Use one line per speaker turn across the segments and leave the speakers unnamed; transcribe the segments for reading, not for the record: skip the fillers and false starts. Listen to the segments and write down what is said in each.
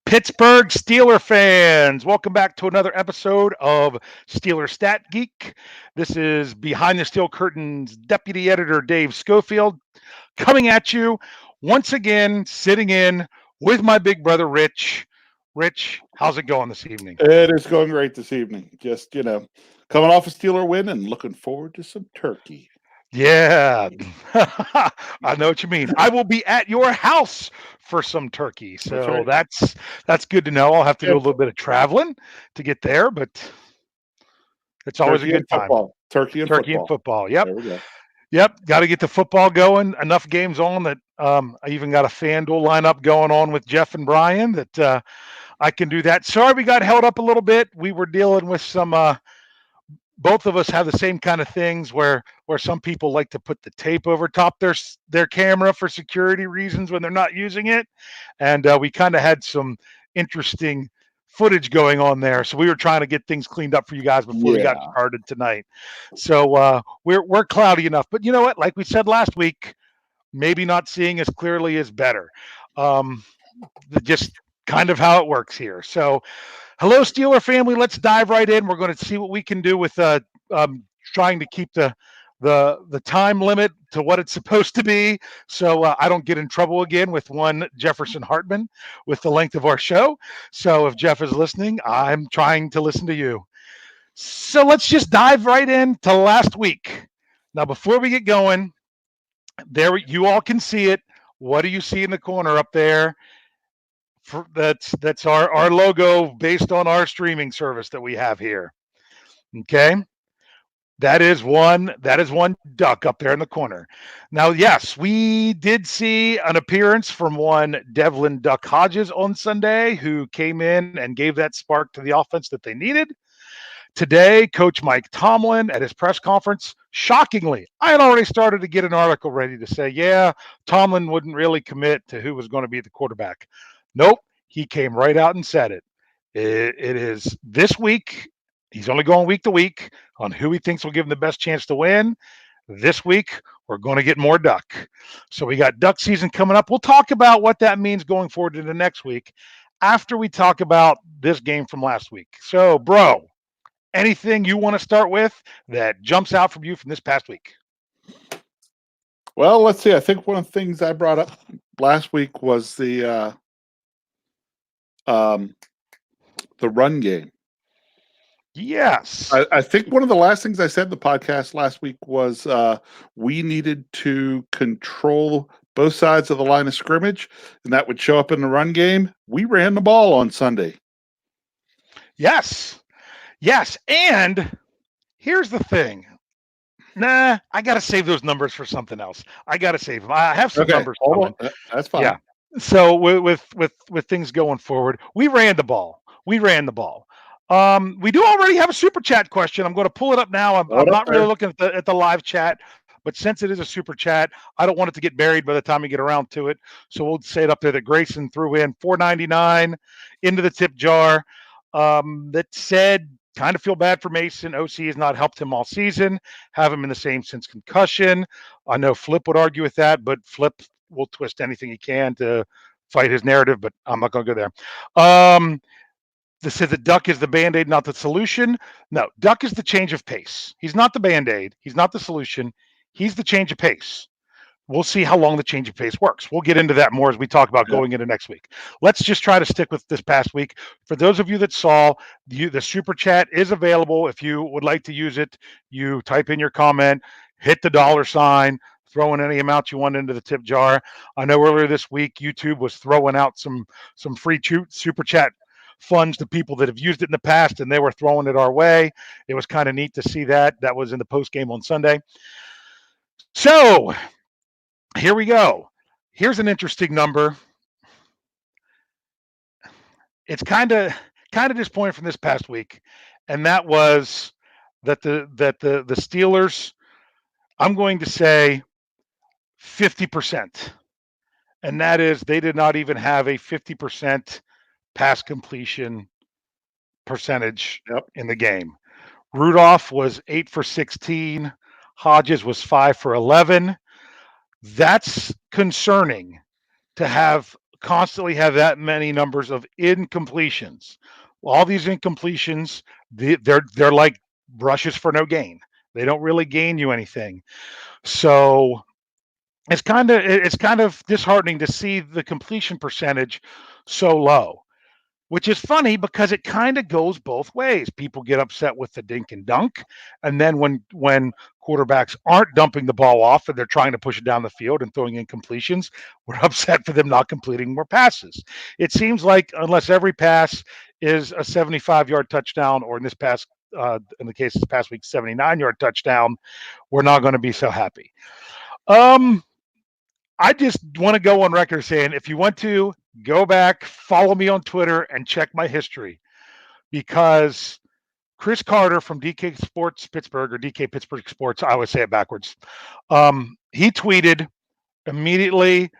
Pittsburgh Steeler fans, welcome back to another episode of Steelers Stat Geek. This is Behind the Steel Curtain's Deputy Editor Dave Schofield coming at you once again, sitting in with my big brother Rich. Rich, how's it going this evening?
It is going great this evening. Just, coming off a Steeler win and looking forward to some turkey.
Yeah, I know what you mean. I will be at your house for some turkey,
That's
so
right.
that's good to know. I'll have to do a
Yeah,
little bit of traveling to get there, but it's always a
turkey and
good time.
football. Turkey and
Turkey and
football.
football. Yep.
There we go.
Yep. Got to get the football going. Enough games on that I even got a FanDuel lineup going on with Jeff and Brian that I can do that. Sorry we got held up a little bit. We were dealing with some both of us have the same kind of things where some people like to put the tape over top their camera for security reasons when they're not using it, and we kind of had some interesting footage going on there. So we were trying to get things cleaned up for you guys before we got
Yeah.
started tonight. So we're cloudy enough, but you know what? Like we said last week, maybe not seeing as clearly is better. Um, just kind of how it works here. So hello, Steeler family. Let's dive right in. We're going to see what we can do with trying to keep the time limit to what it's supposed to be, so I don't get in trouble again with one Jefferson Hartman with the length of our show. So if Jeff is listening, I'm trying to listen to you. So let's just dive right into last week. Now, before we get going, there you all can see it. What do you see in the corner up there? That's our logo based on our streaming service that we have here. Okay. That is one duck up there in the corner. Now, yes, we did see an appearance from one Devlin Duck Hodges on Sunday, who came in and gave that spark to the offense that they needed. Today, Coach Mike Tomlin at his press conference, shockingly, I had already started to get an article ready to say, yeah, Tomlin wouldn't really commit to who was going to be the quarterback. Nope, he came right out and said it. It is this week. He's only going week to week on who he thinks will give him the best chance to win. This week, we're going to get more duck. So we got duck season coming up. We'll talk about what that means going forward into next week after we talk about this game from last week. So, bro, anything you want to start with that jumps out from you from this past week?
Well, let's see. I think one of the things I brought up last week was the run game.
Yes.
I think one of the last things I said in the podcast last week was we needed to control both sides of the line of scrimmage, and that would show up in the run game. We ran the ball on Sunday.
Yes. Yes. And here's the thing. Nah, I got to save those numbers for something else. I got to save them. I have some numbers coming.
That's fine.
Yeah. So with things going forward, we ran the ball. We do already have a super chat question. I'm going to pull it up now. I'm not really looking at the live chat, but since it is a super chat, I don't want it to get buried by the time we get around to it. So we'll say it up there that Grayson threw in $4.99 into the tip jar. That said, kind of feel bad for Mason. OC has not helped him all season. Have him in the same since concussion. I know Flip would argue with that, but Flip will twist anything he can to fight his narrative, but I'm not going to go there. This says that Duck is the Band-Aid, not the solution. No, Duck is the change of pace. He's not the Band-Aid. He's not the solution. He's the change of pace. We'll see how long the change of pace works. We'll get into that more as we talk about going into next week. Let's just try to stick with this past week. For those of you that saw, the super chat is available. If you would like to use it, you type in your comment, hit the $sign, throw in any amount you want into the tip jar. I know earlier this week, YouTube was throwing out some free super chat funds to people that have used it in the past, and they were throwing it our way. It was kind of neat to see that. That was in the post game on Sunday. So here we go. Here's an interesting number. It's kind of disappointing from this past week, and that was that the Steelers, I'm going to say 50%, and that is they did not even have a 50% pass completion percentage in the game. Rudolph was 8 for 16. Hodges was 5 for 11. That's concerning to have constantly have that many numbers of incompletions. All these incompletions, they're like rushes for no gain. They don't really gain you anything. So it's kind of disheartening to see the completion percentage so low, which is funny because it kind of goes both ways. People get upset with the dink and dunk, and then when quarterbacks aren't dumping the ball off and they're trying to push it down the field and throwing incompletions, we're upset for them not completing more passes. It seems like unless every pass is a 75-yard touchdown, or in this past in the case of this past week, 79-yard touchdown, we're not going to be so happy. I just want to go on record saying, if you want to, go back, follow me on Twitter, and check my history, because Chris Carter from DK Sports Pittsburgh, or DK Pittsburgh Sports, I always say it backwards. He tweeted immediately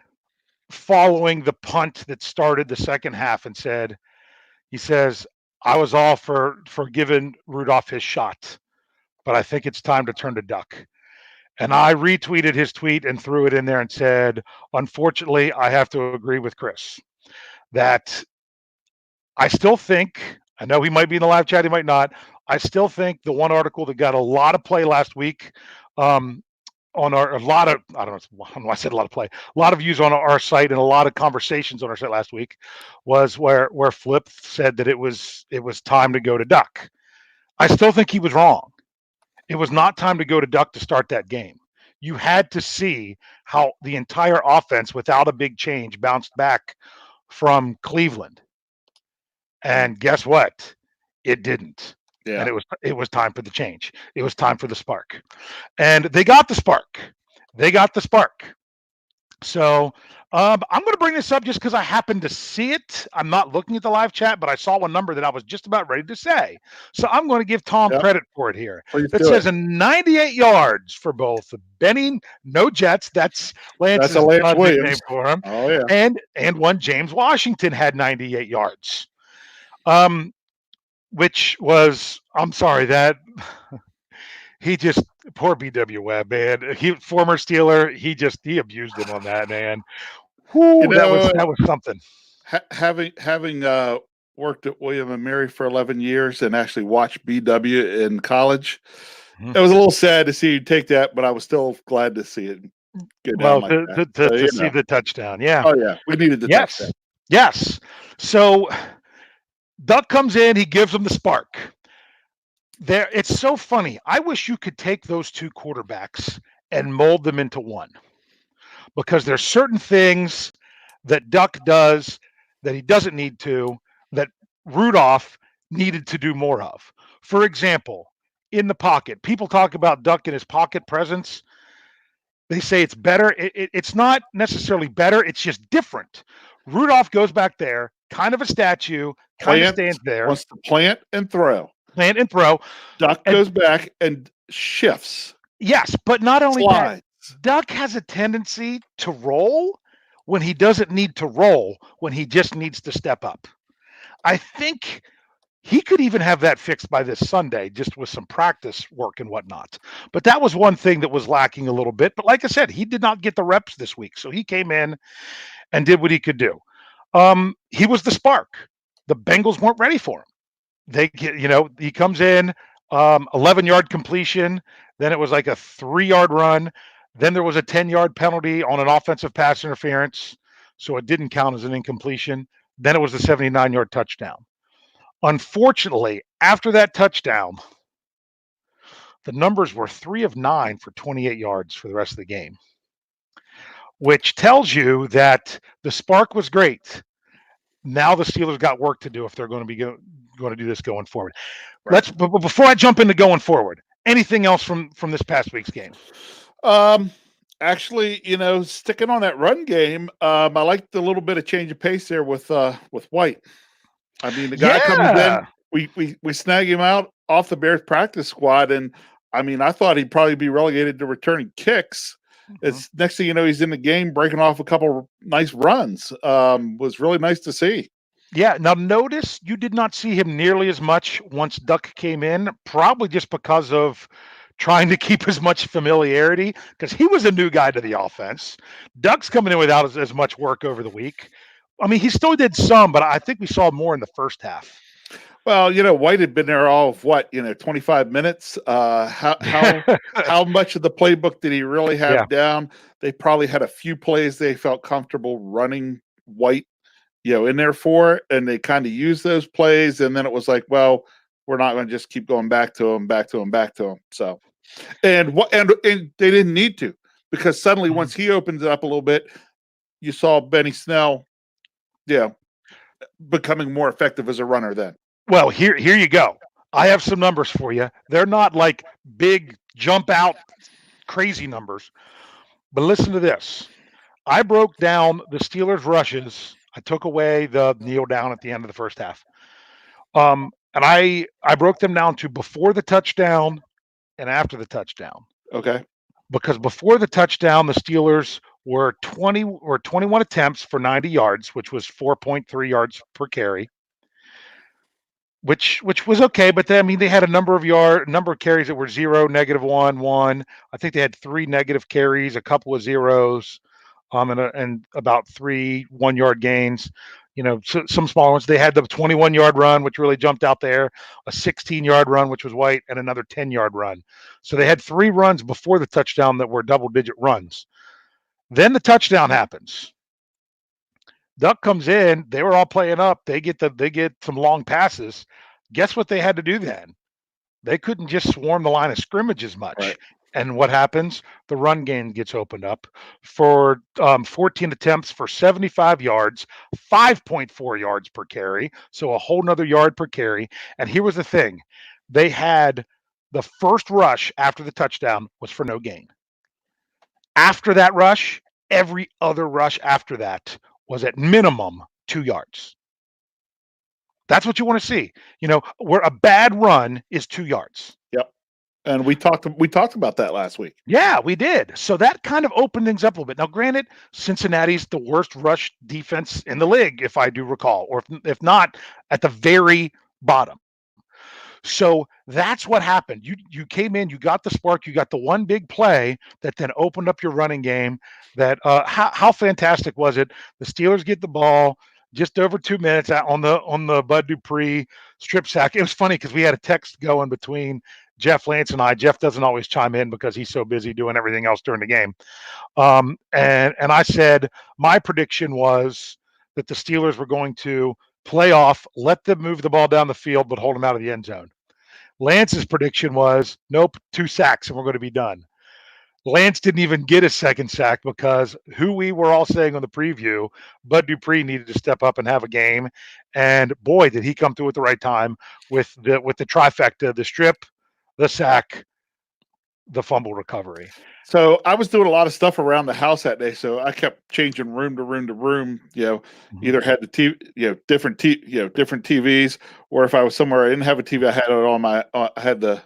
following the punt that started the second half and he says, I was all for giving Rudolph his shot, but I think it's time to turn to duck. And I retweeted his tweet and threw it in there and said, unfortunately, I have to agree with Chris that I still think, I know he might be in the live chat, he might not. I still think the one article that got a lot of play last week, on a lot of, I don't know, I said a lot of play, a lot of views on our site and a lot of conversations on our site last week, was where Flip said that it was time to go to duck. I still think he was wrong. It was not time to go to duck to start that game. You had to see how the entire offense, without a big change, bounced back from Cleveland. And guess what? It didn't. Yeah. And it was time for the change. It was time for the spark. And they got the spark. So I'm going to bring this up just because I happened to see it. I'm not looking at the live chat, but I saw a number that I was just about ready to say. So I'm going to give Tom credit for it here. It says 98 yards for both Benny, no Jets. That's Lance's name for him.
Oh, yeah.
And one James Washington had 98 yards. Which was, I'm sorry, that he just, poor BW Webb, man. He, former Steeler, he abused him on that, man. Whew, that was something.
Having worked at William and Mary for 11 years and actually watched BW in college, it was a little sad to see you take that, but I was still glad to see it get down like that.
To see the touchdown, yeah.
Oh, yeah, we needed the touchdown.
Yes. So Duck comes in, he gives them the spark. There, it's so funny. I wish you could take those two quarterbacks and mold them into one, because there's certain things that Duck does that he doesn't need to, that Rudolph needed to do more of. For example, in the pocket, people talk about Duck and his pocket presence. They say it's better. It's not necessarily better. It's just different. Rudolph goes back there, kind of a statue, kind of stands there.
Wants to plant and throw.
Duck
goes back and shifts.
Yes, but not only that, Duck has a tendency to roll when he doesn't need to roll, when he just needs to step up. I think he could even have that fixed by this Sunday, just with some practice work and whatnot. But that was one thing that was lacking a little bit. But like I said, he did not get the reps this week. So he came in and did what he could do. He was the spark. The Bengals weren't ready for him. He comes in, 11-yard completion. Then it was like a 3-yard run. Then there was a 10-yard penalty on an offensive pass interference. So it didn't count as an incompletion. Then it was the 79-yard touchdown. Unfortunately, after that touchdown, the numbers were 3 of 9 for 28 yards for the rest of the game, which tells you that the spark was great. Now the Steelers got work to do if they're going to be going to do this going forward. Right. But before I jump into going forward, anything else from this past week's game?
Actually, sticking on that run game, I liked the little bit of change of pace there with White. I mean, the guy comes in, we snag him out off the Bears practice squad, and I mean, I thought he'd probably be relegated to returning kicks. It's next thing you know, he's in the game, breaking off a couple of nice runs. Was really nice to see.
Yeah. Now, notice you did not see him nearly as much once Duck came in, probably just because of trying to keep as much familiarity, because he was a new guy to the offense. Duck's coming in without as much work over the week. I mean, he still did some, but I think we saw more in the first half.
Well, White had been there all of 25 minutes. How much of the playbook did he really have down? They probably had a few plays they felt comfortable running White, in there for, and they kind of used those plays, and then it was like, well, we're not going to just keep going back to him. So, and they didn't need to, because suddenly once he opens it up a little bit, you saw Benny Snell, becoming more effective as a runner then.
Well, here you go. I have some numbers for you. They're not like big jump out crazy numbers, but listen to this. I broke down the Steelers rushes. I took away the kneel down at the end of the first half. And I broke them down to before the touchdown and after the touchdown.
Okay.
Because before the touchdown, the Steelers were 21 attempts for 90 yards, which was 4.3 yards per carry. Which was okay, but they had a number of carries that were 0, -1, 1. I think they had 3 negative carries, a couple of zeros, and about 3 1-yard gains. Some small ones. They had the 21-yard run, which really jumped out there, a 16-yard run, which was White, and another 10-yard run. So they had 3 runs before the touchdown that were double-digit runs. Then the touchdown happens. Duck comes in. They were all playing up. They get some long passes. Guess what they had to do then? They couldn't just swarm the line of scrimmage as much.
Right.
And what happens? The run game gets opened up for 14 attempts for 75 yards, 5.4 yards per carry. So a whole nother yard per carry. And here was the thing. They had the first rush after the touchdown was for no gain. After that rush, every other rush after that was at minimum 2 yards. That's what you want to see. Where a bad run is 2 yards.
Yep. And we talked about that last week.
Yeah, we did. So that kind of opened things up a little bit. Now, granted, Cincinnati's the worst rush defense in the league, if I do recall, or if not, at the very bottom. So that's what happened. You came in, you got the spark, you got the one big play that then opened up your running game. That how fantastic was it? The Steelers get the ball just over 2 minutes on the Bud Dupree strip sack. It was funny because we had a text going between Jeff Lance and I. Jeff doesn't always chime in because he's so busy doing everything else during the game. And I said my prediction was that the Steelers were going to play off, let them move the ball down the field, but hold them out of the end zone. Lance's prediction was, nope, 2 sacks and we're going to be done. Lance didn't even get a second sack because who we were all saying on the preview, Bud Dupree needed to step up and have a game. And boy, did he come through at the right time with the trifecta, the strip, the sack, the fumble recovery.
So I was doing a lot of stuff around the house that day. So I kept changing room to room to room, either had the TV, different TVs, or if I was somewhere I didn't have a TV, I had it on I had the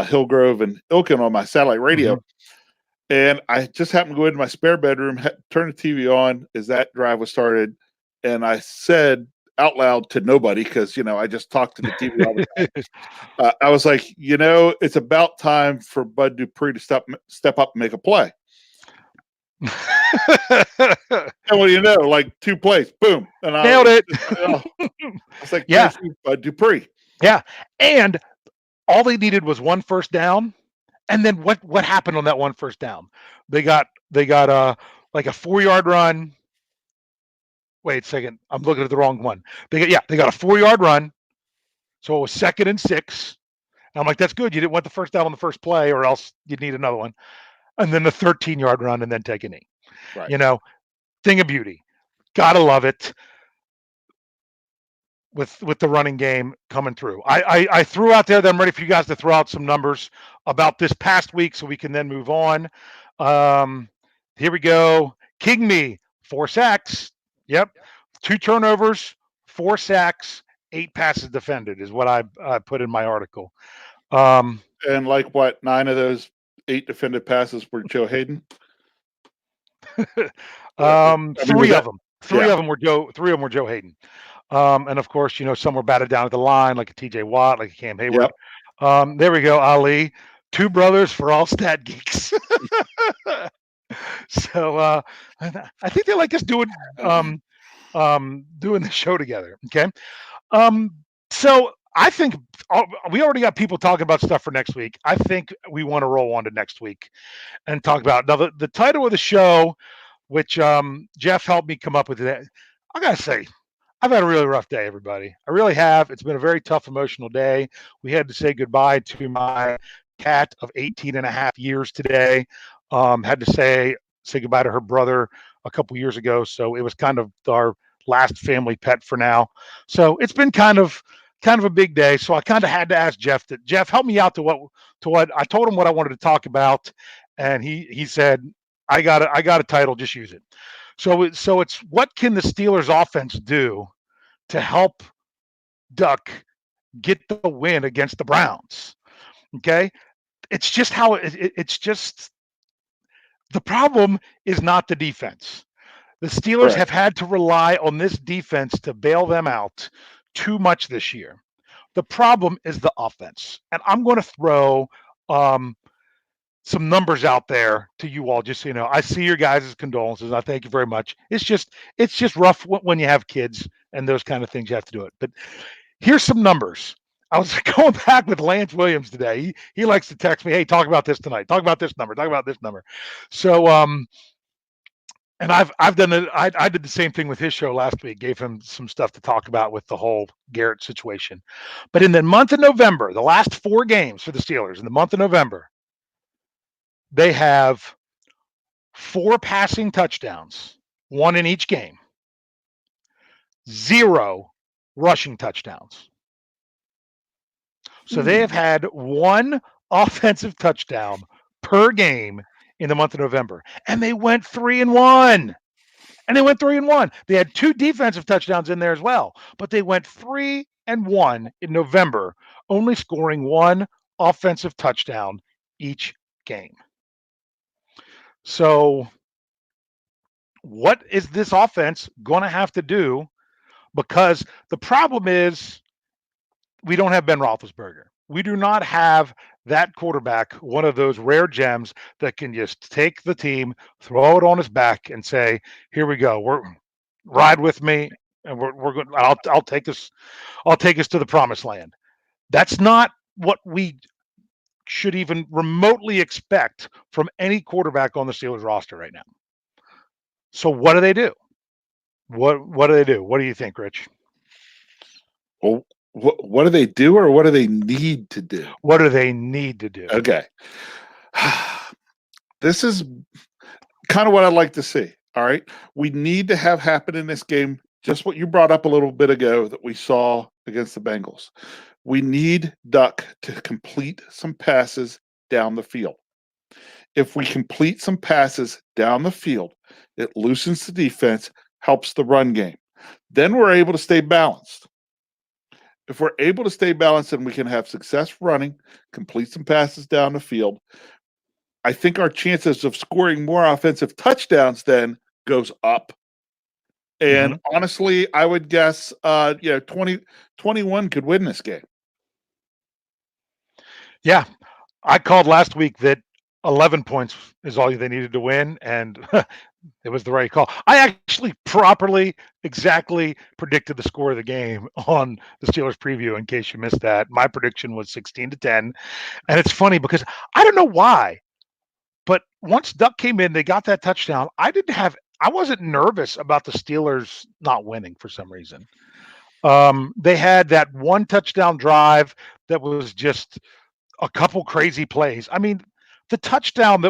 Hillgrove and Ilkin on my satellite radio. Mm-hmm. And I just happened to go into my spare bedroom, turn the TV on as that drive was started. And I said out loud to nobody, because, I just talked to the TV all the time. I was like, it's about time for Bud Dupree to step up and make a play. And like 2 plays, boom. And I
nailed it.
I was like, yeah, Bud Dupree.
Yeah. And all they needed was 1 first down. And then what happened on that 1 first down? They got like a 4-yard run. Wait a second, I'm looking at the wrong one. They got a 4-yard run, so it was 2nd and 6. And I'm like, that's good. You didn't want the first down on the first play, or else you'd need another one. And then the 13-yard run, and then take a knee. Right. Thing of beauty. Gotta love it. With the running game coming through. I threw out there that I'm ready for you guys to throw out some numbers about this past week so we can then move on. Here we go. King Me, 4 sacks. Yep. 2 turnovers, 4 sacks, 8 passes defended is what I put in my article.
And 9 of those 8 defended passes were Joe Hayden?
3 of them. 3 of them were Joe Hayden. And of course, some were batted down at the line, like a TJ Watt, like a Cam Hayward. Yep. There we go, Ali. 2 brothers for all stat geeks. So I think they like us doing doing the show together. Okay. Um, so I think we already got people talking about stuff for next week. I think we want to roll on to next week and talk about now the title of the show, which Jeff helped me come up with. It. I gotta say, I've had a really rough day, everybody. I really have. It's been a very tough, emotional day. We had to say goodbye to my cat of 18 and a half years today. Had to say goodbye to her brother a couple years ago. So it was kind of our last family pet for now. So it's been kind of a big day. So I kind of had to ask Jeff Jeff, help me out to what I told him what I wanted to talk about. And he said, I got a title, just use it. So it's what can the Steelers offense do to help Duck get the win against the Browns? Okay, it's just how it's just the problem is not the defense. The Steelers have had to rely on this defense to bail them out too much this year. The problem is the offense, and I'm going to throw some numbers out there to you all, just so you know. I see your guys' condolences. I thank you very much. It's just rough when you have kids and those kind of things. You have to do it. But here's some numbers. I was going back with Lance Williams today. He likes to text me, "Hey, talk about this tonight. Talk about this number. Talk about this number." So and I've done it. I did the same thing with his show last week. Gave him some stuff to talk about with the whole Garrett situation. But in the month of November, the last 4 games for the Steelers in the month of November, they have 4 passing touchdowns, 1 in each game, 0 rushing touchdowns. So they have had 1 offensive touchdown per game in the month of November, and they went 3-1. They had 2 defensive touchdowns in there as well, but they went 3-1 in November, only scoring 1 offensive touchdown each game. So what is this offense going to have to do? Because the problem is we don't have Ben Roethlisberger. We do not have that quarterback, one of those rare gems that can just take the team, throw it on his back, and say, "Here we go. Ride with me, and we're good. I'll take us to the promised land." That's not what we should even remotely expect from any quarterback on the Steelers roster right now. So what do they do? What do they do? What do you think, Rich?
Well, what do they do, or what do they need to do?
What do they need to do?
Okay. This is kind of what I'd like to see. All right. We need to have happen in this game just what you brought up a little bit ago that we saw against the Bengals. We need Duck to complete some passes down the field. If we complete some passes down the field, it loosens the defense, helps the run game. Then we're able to stay balanced. If we're able to stay balanced and we can have success running, complete some passes down the field, I think our chances of scoring more offensive touchdowns then goes up. And honestly, I would guess 21 could win this game.
Yeah. I called last week that 11 points is all they needed to win, and it was the right call. I actually exactly predicted the score of the game on the Steelers preview, in case you missed that. My prediction was 16-10. And it's funny because I don't know why, but once Duck came in, they got that touchdown. I wasn't nervous about the Steelers not winning for some reason. They had that 1 touchdown drive that was just a couple crazy plays. I mean, the touchdown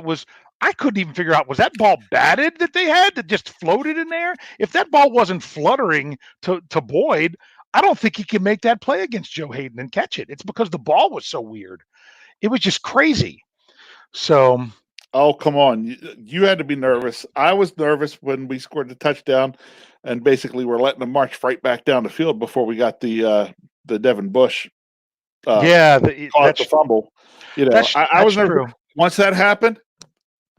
I couldn't even figure out, was that ball batted that they had that just floated in there? If that ball wasn't fluttering to Boyd, I don't think he can make that play against Joe Hayden and catch it. It's because the ball was so weird. It was just crazy. So.
Oh, come on. You had to be nervous. I was nervous when we scored the touchdown, and basically we're letting them march right back down the field before we got the Devin Bush.
The
fumble. I was nervous. Once that happened,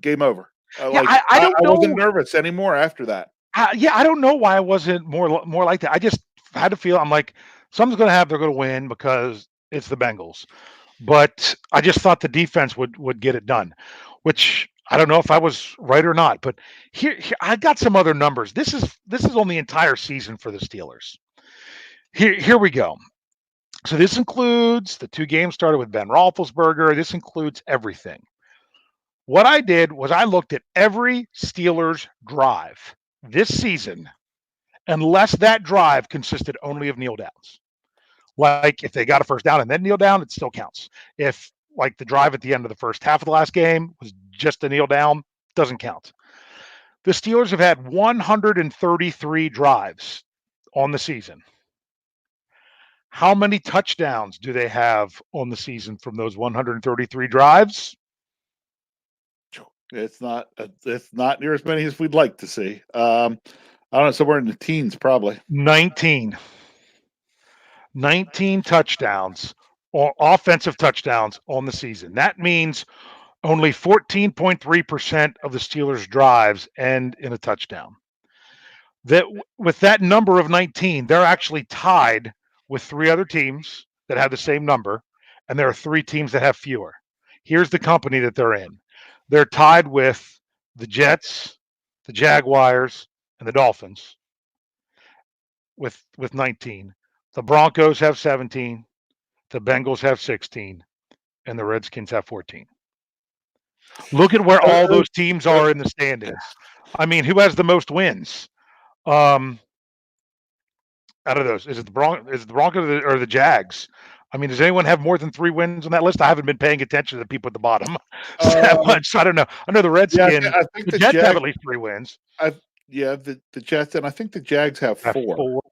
game over. I wasn't nervous anymore after that.
I don't know why I wasn't more like that. I just had to feel, I'm like, something's they're going to win because it's the Bengals. But I just thought the defense would get it done, which I don't know if I was right or not, but here I got some other numbers. This is on the entire season for the Steelers. Here we go. So this includes the 2 games started with Ben Roethlisberger. This includes everything. What I did was I looked at every Steelers drive this season, unless that drive consisted only of kneel downs. Like if they got a first down and then kneel down, it still counts. If like the drive at the end of the first half of the last game was just a kneel down, doesn't count. The Steelers have had 133 drives on the season. How many touchdowns do they have on the season from those 133 drives?
It's not near as many as we'd like to see. I don't know, somewhere in the teens probably.
19 touchdowns, or offensive touchdowns on the season. That means only 14.3% of the Steelers' drives end in a touchdown. That with that number of 19, they're actually tied with 3 other teams that have the same number, and there are 3 teams that have fewer. Here's the company that they're in. They're tied with the Jets, the Jaguars, and the Dolphins with 19. The Broncos have 17, the Bengals have 16, and the Redskins have 14. Look at where all those teams are in the standings. I mean, who has the most wins? Out of those, is it the Broncos or the Jags? I mean, does anyone have more than 3 wins on that list? I haven't been paying attention to the people at the bottom that much. So I don't know. I know the Redskins.
I think
the Jets have at least 3 wins.
The Jets, and I think the Jags have 4.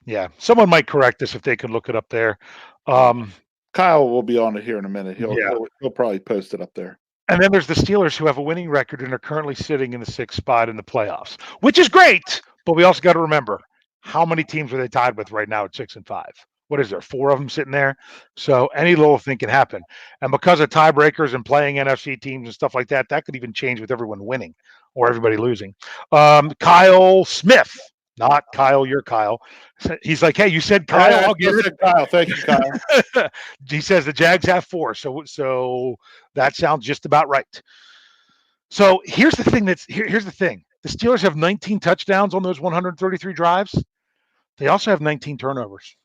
Yeah, someone might correct us if they could look it up there.
Kyle will be on it here in a minute. He'll probably post it up there.
And then there's the Steelers, who have a winning record and are currently sitting in the 6th spot in the playoffs, which is great. But we also got to remember, how many teams are they tied with right now at 6 and 5? What is there? 4 of them sitting there. So any little thing can happen. And because of tiebreakers and playing NFC teams and stuff like that, that could even change with everyone winning or everybody losing. Kyle Smith, not Kyle, you're Kyle. He's like, hey, you said Kyle. I'll get it.
Kyle. Thank you, Kyle.
He says the Jags have 4. So that sounds just about right. So here's the thing. Here's the thing. The Steelers have 19 touchdowns on those 133 drives. They also have 19 turnovers.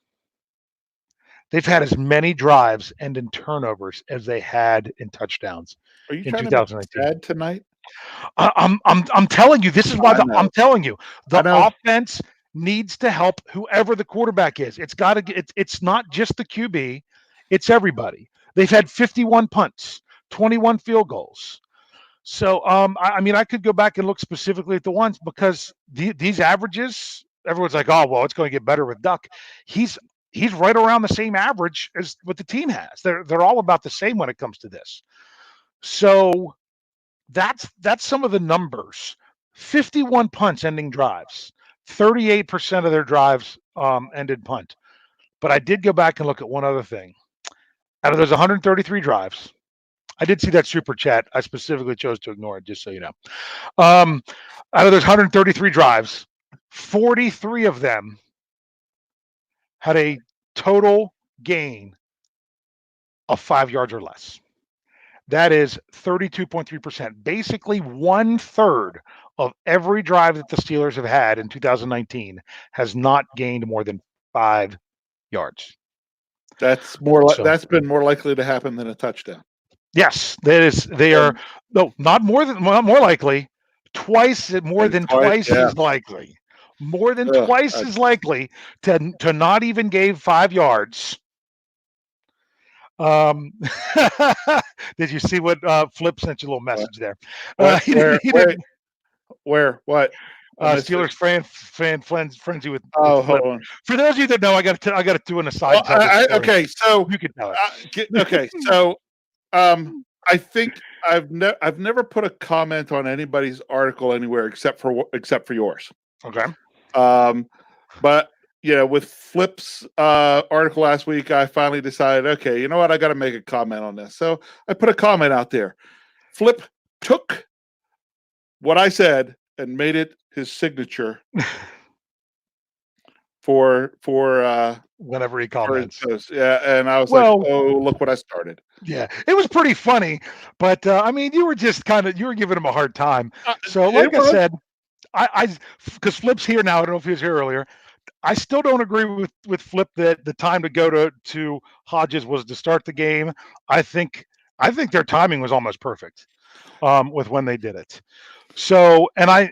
They've had as many drives and in turnovers as they had in touchdowns.
Are you
in
trying
2019.
to be sad tonight?
I'm telling you, this is why I'm telling you, the offense needs to help whoever the quarterback is. It's not just the QB, it's everybody. They've had 51 punts, 21 field goals. So I mean, I could go back and look specifically at the ones, because these averages, everyone's like, oh well, it's going to get better with Duck. He's right around the same average as what the team has. They're all about the same when it comes to this. So that's some of the numbers. 51 punts ending drives. 38% of their drives ended punt. But I did go back and look at one other thing. Out of those 133 drives, I did see that super chat. I specifically chose to ignore it, just so you know. Out of those 133 drives, 43 of them had a total gain of 5 yards or less. That is 32.3%. Basically, 1/3 of every drive that the Steelers have had in 2019 has not gained more than 5 yards.
That's been more likely to happen than a touchdown.
Yes, that is. They are not more likely. Twice as likely. More than twice as likely to not even gain 5 yards. Did you see what Flip sent you a little message there?
Where? What?
Steelers frenzy with.
Oh,
Flip.
hold on.
For those of you that know, I got to do an aside.
Okay, so
you can tell it.
Okay, so I think I've never put a comment on anybody's article anywhere except for yours.
Okay.
But with Flip's article last week, I finally decided, okay, you know what? I got to make a comment on this. So I put a comment out there. Flip took what I said and made it his signature for
whenever he
for his
comments.
post. Yeah, and I was like,
Well,
"Oh, look what I started."
yeah, it was pretty funny, but I mean, you were just you were giving him a hard time. So,
It
like I
was.
said, because Flip's here now. I don't know if he was here earlier. I still don't agree with Flip that the time to go to Hodges was to start the game. I think their timing was almost perfect with when they did it. So, and I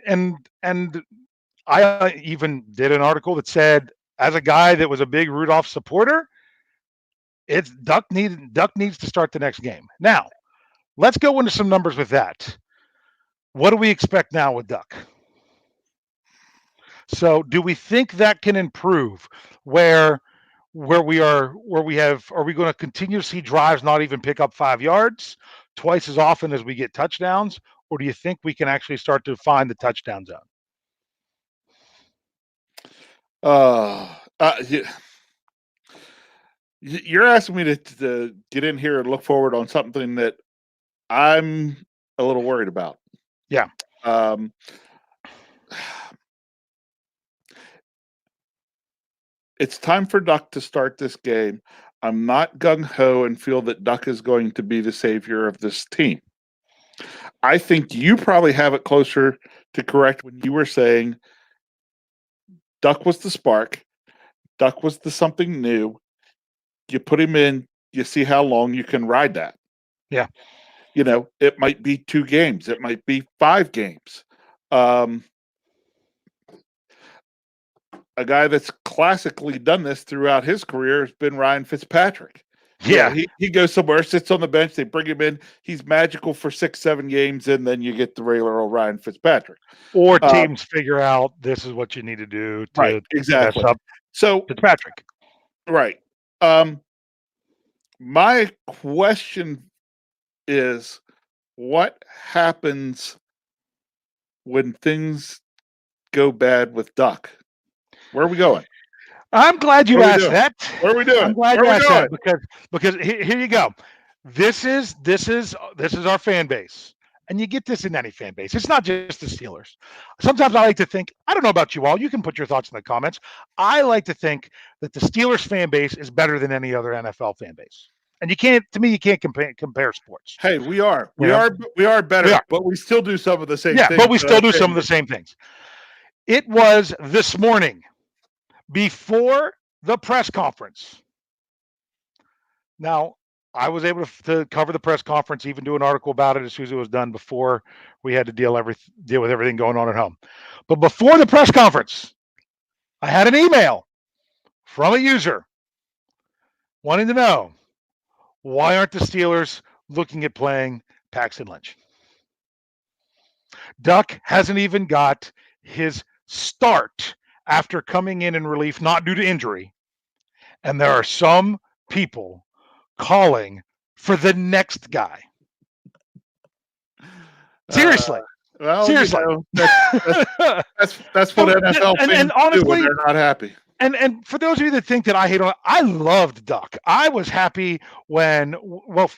even did an article that said, as a guy that was a big Rudolph supporter, it's Duck needs to start the next game. Now, let's go into some numbers with that. What do we expect now with Duck? So, do we think that can improve? Are we going to continue to see drives not even pick up 5 yards twice as often as we get touchdowns, or do you think we can actually start to find the touchdown zone?
You're asking me to get in here and look forward on something that I'm a little worried about.
Yeah.
It's time for Duck to start this game. I'm not gung-ho and feel that Duck is going to be the savior of this team. I think you probably have it closer to correct when you were saying Duck was the spark. Duck was the something new. You put him in, you see how long you can ride that.
Yeah.
It might be 2 games. It might be 5 games. A guy that's classically done this throughout his career has been Ryan Fitzpatrick.
Yeah.
He goes somewhere, sits on the bench, they bring him in. He's magical for 6-7 games, and then you get the regular old Ryan Fitzpatrick.
Or teams figure out this is what you need to do to
right, exactly.
mess up
So
Fitzpatrick.
Right. My question is, what happens when things go bad with Duck? Where are we going?
I'm glad you asked that.
What are we doing?
I'm glad you asked that because here you go. This is our fan base, and you get this in any fan base. It's not just the Steelers. Sometimes I like to think, I don't know about you all. You can put your thoughts in the comments. I like to think that the Steelers fan base is better than any other NFL fan base. And you can't compare sports.
Hey, we are better, but we still do some of the same things.
Yeah, but we still do some of the same things. It was this morning before the press conference. Now, I was able to cover the press conference, even do an article about it as soon as it was done before we had to deal with everything going on at home. But before the press conference, I had an email from a user wanting to know, why aren't the Steelers looking at playing Paxton Lynch? Duck hasn't even got his start after coming in relief, not due to injury. And there are some people calling for the next guy. Seriously. Seriously.
That's what NFL fans do when they're not happy.
And for those of you that think that I hate on, I loved Duck. I was happy when, what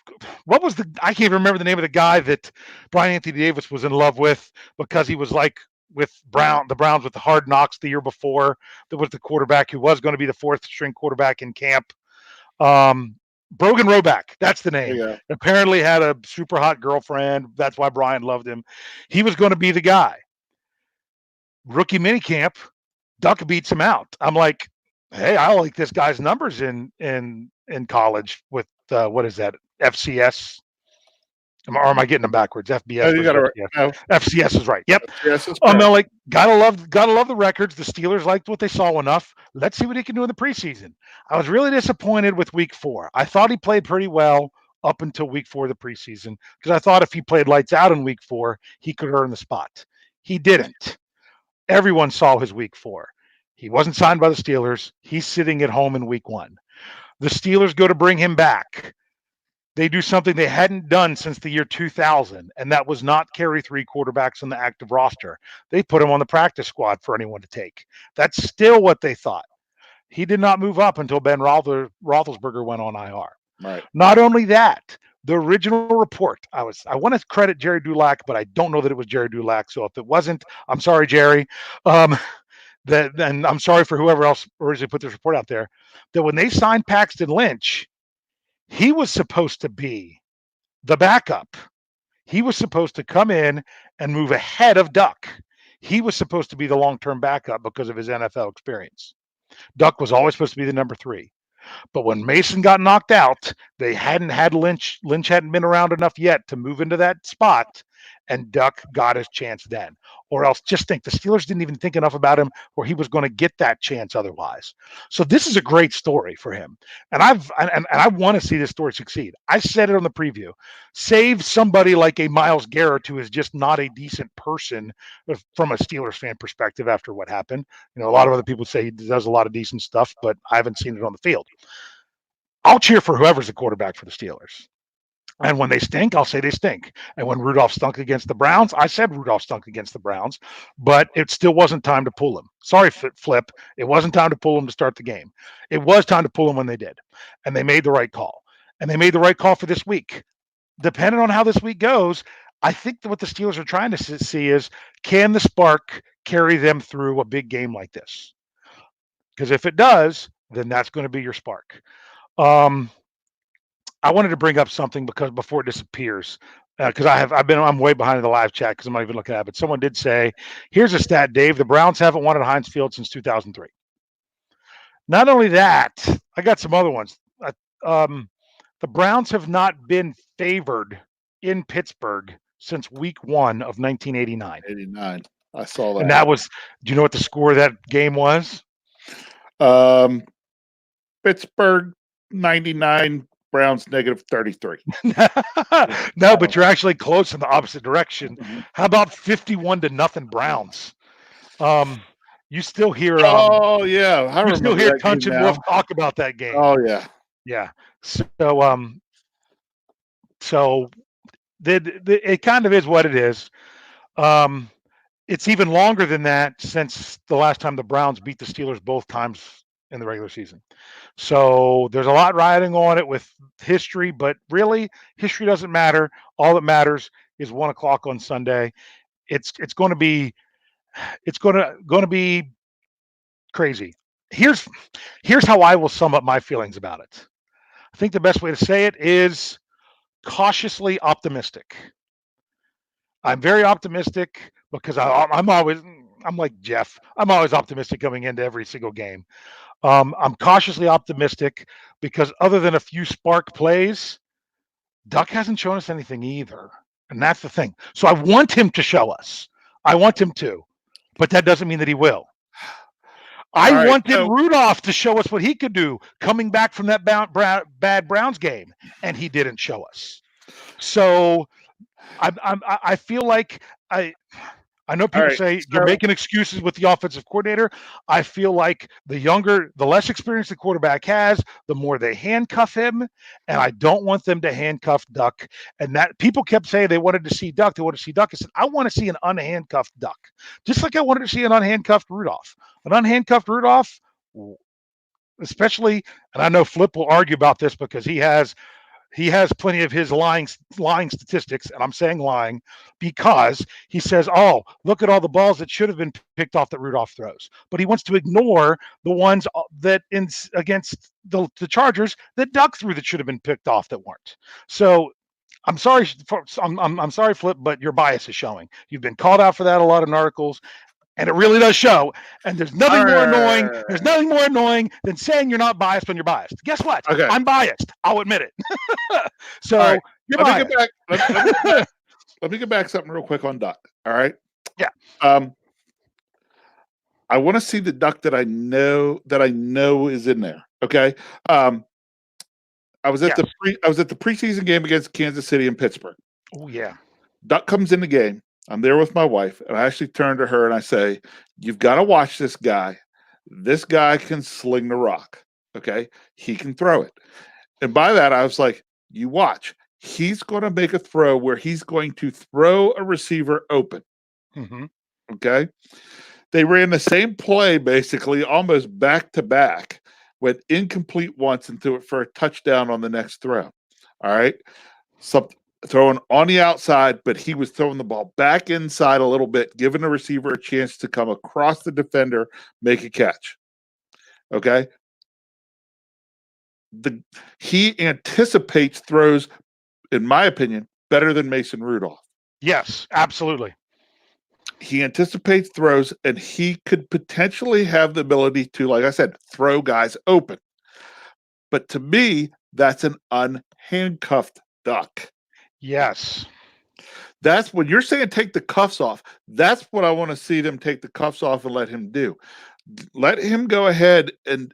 was I can't remember the name of the guy that Brian Anthony Davis was in love with, because he was like with the Browns with the Hard Knocks the year before. There was the quarterback who was going to be the 4th string quarterback in camp. Brogan Roback, that's the name.
Yeah.
Apparently had a super hot girlfriend. That's why Brian loved him. He was going to be the guy. Rookie minicamp, Duck beats him out. I'm like, hey, I like this guy's numbers in college with what is that? FCS. Or am I getting them backwards? FBS.
You got it right. No.
FCS is right. Yep.
FCS is
I'm like, gotta love the records. The Steelers liked what they saw enough. Let's see what he can do in the preseason. I was really disappointed with week 4. I thought he played pretty well up until week 4 of the preseason, because I thought if he played lights out in week 4, he could earn the spot. He didn't. Everyone saw his week 4. He wasn't signed by the Steelers. He's sitting at home in week 1. The Steelers go to bring him back. They do something they hadn't done since the year 2000, and that was not carry 3 quarterbacks on the active roster. They put him on the practice squad for anyone to take. That's still what they thought. He did not move up until Ben Roethlisberger went on IR.
Right.
Not only that, the original report, I want to credit Jerry Dulac, but I don't know that it was Jerry Dulac. So if it wasn't, I'm sorry, Jerry. The that, and I'm sorry for whoever else originally put this report out there, that when they signed Paxton Lynch, he was supposed to be the backup. He was supposed to come in and move ahead of Duck. He was supposed to be the long-term backup because of his NFL experience. Duck was always supposed to be the number 3. But when Mason got knocked out, they hadn't had Lynch. Lynch hadn't been around enough yet to move into that spot, and Duck got his chance then. Or else just think the Steelers didn't even think enough about him where he was going to get that chance otherwise. So this is a great story for him. And I want to see this story succeed. I said it on the preview. Save somebody like a Myles Garrett who is just not a decent person from a Steelers fan perspective after what happened. You know, a lot of other people say he does a lot of decent stuff, but I haven't seen it on the field. I'll cheer for whoever's the quarterback for the Steelers. And when they stink, I'll say they stink. And when Rudolph stunk against the Browns, I said Rudolph stunk against the Browns, but it still wasn't time to pull him. Sorry, Flip. It wasn't time to pull him to start the game. It was time to pull him when they did. And they made the right call. And they made the right call for this week. Depending on how this week goes, I think that what the Steelers are trying to see is, can the spark carry them through a big game like this? Because if it does, then that's going to be your spark. I wanted to bring up something because before it disappears, because I'm way behind in the live chat because I'm not even looking at it. But someone did say, here's a stat, Dave. The Browns haven't won at Heinz Field since 2003. Not only that, I got some other ones. The Browns have not been favored in Pittsburgh since week 1 of 1989.
89. I saw that.
And that was, do you know what the score of that game was?
Pittsburgh 99. Browns -33.
No, but you're actually close in the opposite direction. How about 51-0 Browns? You still hear
yeah,
you still hear Tunch and Wolf talk about that game.
Oh yeah.
Yeah. So it kind of is what it is. It's even longer than that since the last time the Browns beat the Steelers both times in the regular season. So there's a lot riding on it with history, but really history doesn't matter. All that matters is 1 o'clock on Sunday. It's going to be crazy. Here's how I will sum up my feelings about it. I think the best way to say it is cautiously optimistic. I'm very optimistic because I'm like Jeff. I'm always optimistic coming into every single game. I'm cautiously optimistic because other than a few spark plays, Duck hasn't shown us anything either. And that's the thing. So I want him to show us. I want him to, but that doesn't mean that he will. I wanted Rudolph to show us what he could do coming back from that bad Browns game, and he didn't show us. So I feel like I know people say you're making excuses with the offensive coordinator. I feel like the less experience the quarterback has, the more they handcuff him. And I don't want them to handcuff Duck. And that people kept saying they wanted to see Duck. They wanted to see Duck. I said, I want to see an unhandcuffed Duck. Just like I wanted to see an unhandcuffed Rudolph. An unhandcuffed Rudolph, especially, and I know Flip will argue about this because he has plenty of his lying statistics, and I'm saying lying because he says, oh, look at all the balls that should have been picked off that Rudolph throws. But he wants to ignore the ones that against the Chargers that Duck threw that should have been picked off that weren't. So I'm sorry, I'm sorry, Flip, but your bias is showing. You've been called out for that a lot in articles. And it really does show. And there's nothing more annoying. There's nothing more annoying than saying you're not biased when you're biased. Guess what?
Okay.
I'm biased. I'll admit it. So you're biased.
Let me get back something real quick on Duck. All right.
Yeah.
I want to see the Duck that I know is in there. Okay. I was at the preseason game against Kansas City and Pittsburgh.
Oh yeah.
Duck comes in the game. I'm there with my wife, and I actually turn to her and I say, you've got to watch this guy. This guy can sling the rock, okay? He can throw it. And by that, I was like, you watch. He's going to make a throw where he's going to throw a receiver open, okay? They ran the same play, basically, almost back-to-back, went incomplete once and threw it for a touchdown on the next throw, all right? throwing on the outside, but he was throwing the ball back inside a little bit, giving the receiver a chance to come across the defender, make a catch. Okay. He anticipates throws, in my opinion, better than Mason Rudolph.
Yes, absolutely.
He anticipates throws, and he could potentially have the ability to, like I said, throw guys open. But to me, that's an unhandcuffed Duck.
Yes.
That's when you're saying take the cuffs off. That's what I want to see them take the cuffs off and let him do. Let him go ahead and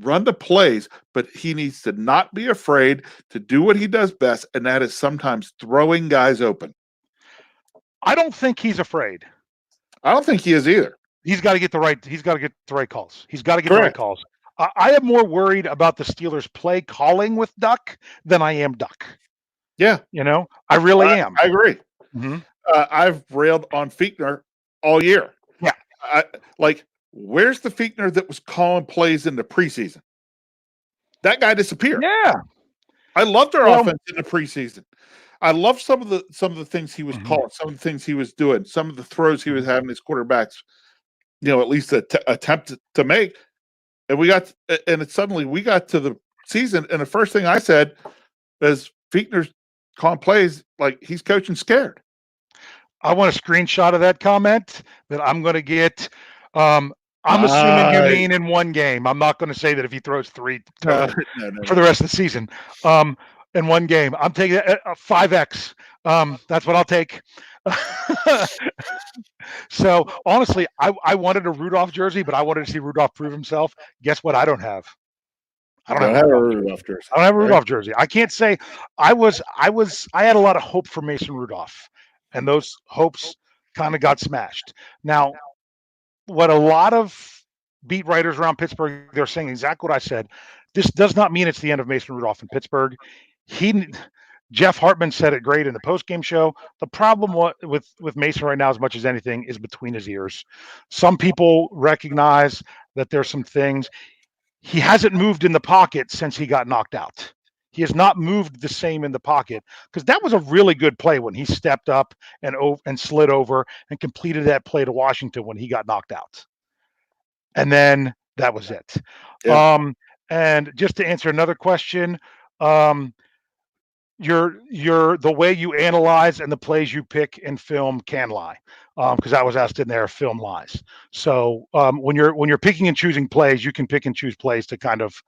run the plays, but he needs to not be afraid to do what he does best, and that is sometimes throwing guys open.
I don't think he's afraid.
I don't think he is either.
He's got to get the right. He's got to get the right calls. He's got to get
Correct.
the right calls. I am more worried about the Steelers' play calling with Duck than I am Duck.
Yeah,
I really am.
I agree.
Mm-hmm.
I've railed on Fichtner all year.
Yeah,
where's the Fichtner that was calling plays in the preseason? That guy disappeared.
Yeah,
I loved our offense in the preseason. I loved some of the things he was calling, some of the things he was doing, some of the throws he was having his quarterbacks, at least attempt to make. And suddenly we got to the season, and the first thing I said is Fichtner's calling plays like he's coaching scared.
I want a screenshot of that comment that I'm going to get. I'm assuming you mean in one game. I'm not going to say that if he throws 3
no.
for the rest of the season. In one game, I'm taking 5x. That's what I'll take. So honestly, I wanted a Rudolph jersey, but I wanted to see Rudolph prove himself. Guess what? I don't have. I don't have a Rudolph jersey. I don't have a Rudolph jersey. I can't say I had a lot of hope for Mason Rudolph, and those hopes kind of got smashed. Now, what a lot of beat writers around Pittsburgh, they're saying exactly what I said. This does not mean it's the end of Mason Rudolph in Pittsburgh. Jeff Hartman said it great in the postgame show. The problem with Mason right now, as much as anything, is between his ears. Some people recognize that there's some things. He hasn't moved in the pocket since he got knocked out. He has not moved the same in the pocket, because that was a really good play when he stepped up and slid over and completed that play to Washington when he got knocked out. And then that was it. Yeah. And just to answer another question, the way you analyze and the plays you pick in film can lie, because that was asked in there. Film lies. So when you're picking and choosing plays, you can pick and choose plays to kind of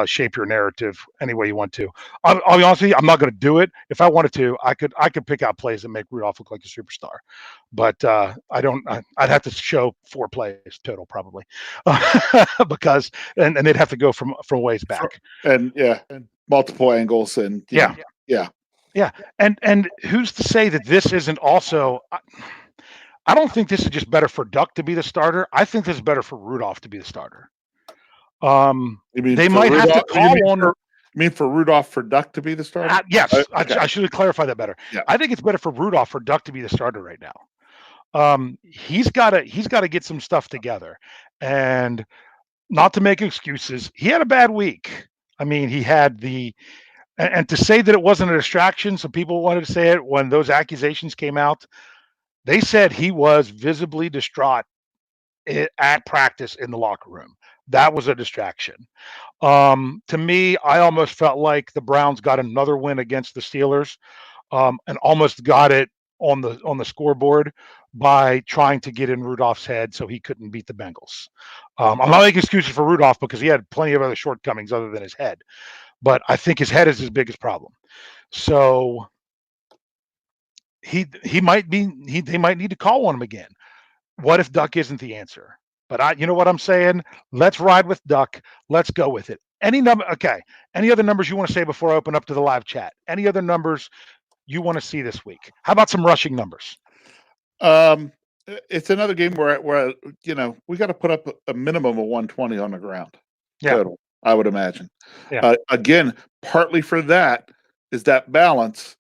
shape your narrative any way you want to. I'll be honest with you, I'm not going to do it. If I wanted to, I could pick out plays that make Rudolph look like a superstar, but I don't. I'd have to show 4 plays total probably, because and they'd have to go from ways back
and multiple angles and
yeah. And who's to say that this isn't also? I don't think this is just better for Duck to be the starter. I think this is better for Rudolph to be the starter. They might have to call on.
You mean for Rudolph for Duck to be the starter?
Yes, okay. I should clarify that better. Yeah. I think it's better for Rudolph for Duck to be the starter right now. He's got to get some stuff together, and not to make excuses. He had a bad week. I mean, he had and to say that it wasn't a distraction, some people wanted to say it when those accusations came out. They said he was visibly distraught at practice in the locker room. That was a distraction. To me, I almost felt like the Browns got another win against the Steelers, and almost got it on the scoreboard by trying to get in Rudolph's head so he couldn't beat the Bengals. I'm not making excuses for Rudolph, because he had plenty of other shortcomings other than his head, but I think his head is his biggest problem. So they might need to call on him again. What if Duck isn't the answer? But you know what I'm saying? Let's ride with Duck. Let's go with it. Any number? Okay. Any other numbers you want to say before I open up to the live chat? Any other numbers you want to see this week? How about some rushing numbers?
It's another game where we got to put up a minimum of 120 on the ground total, I would imagine. Yeah. Again, partly for that is that balance.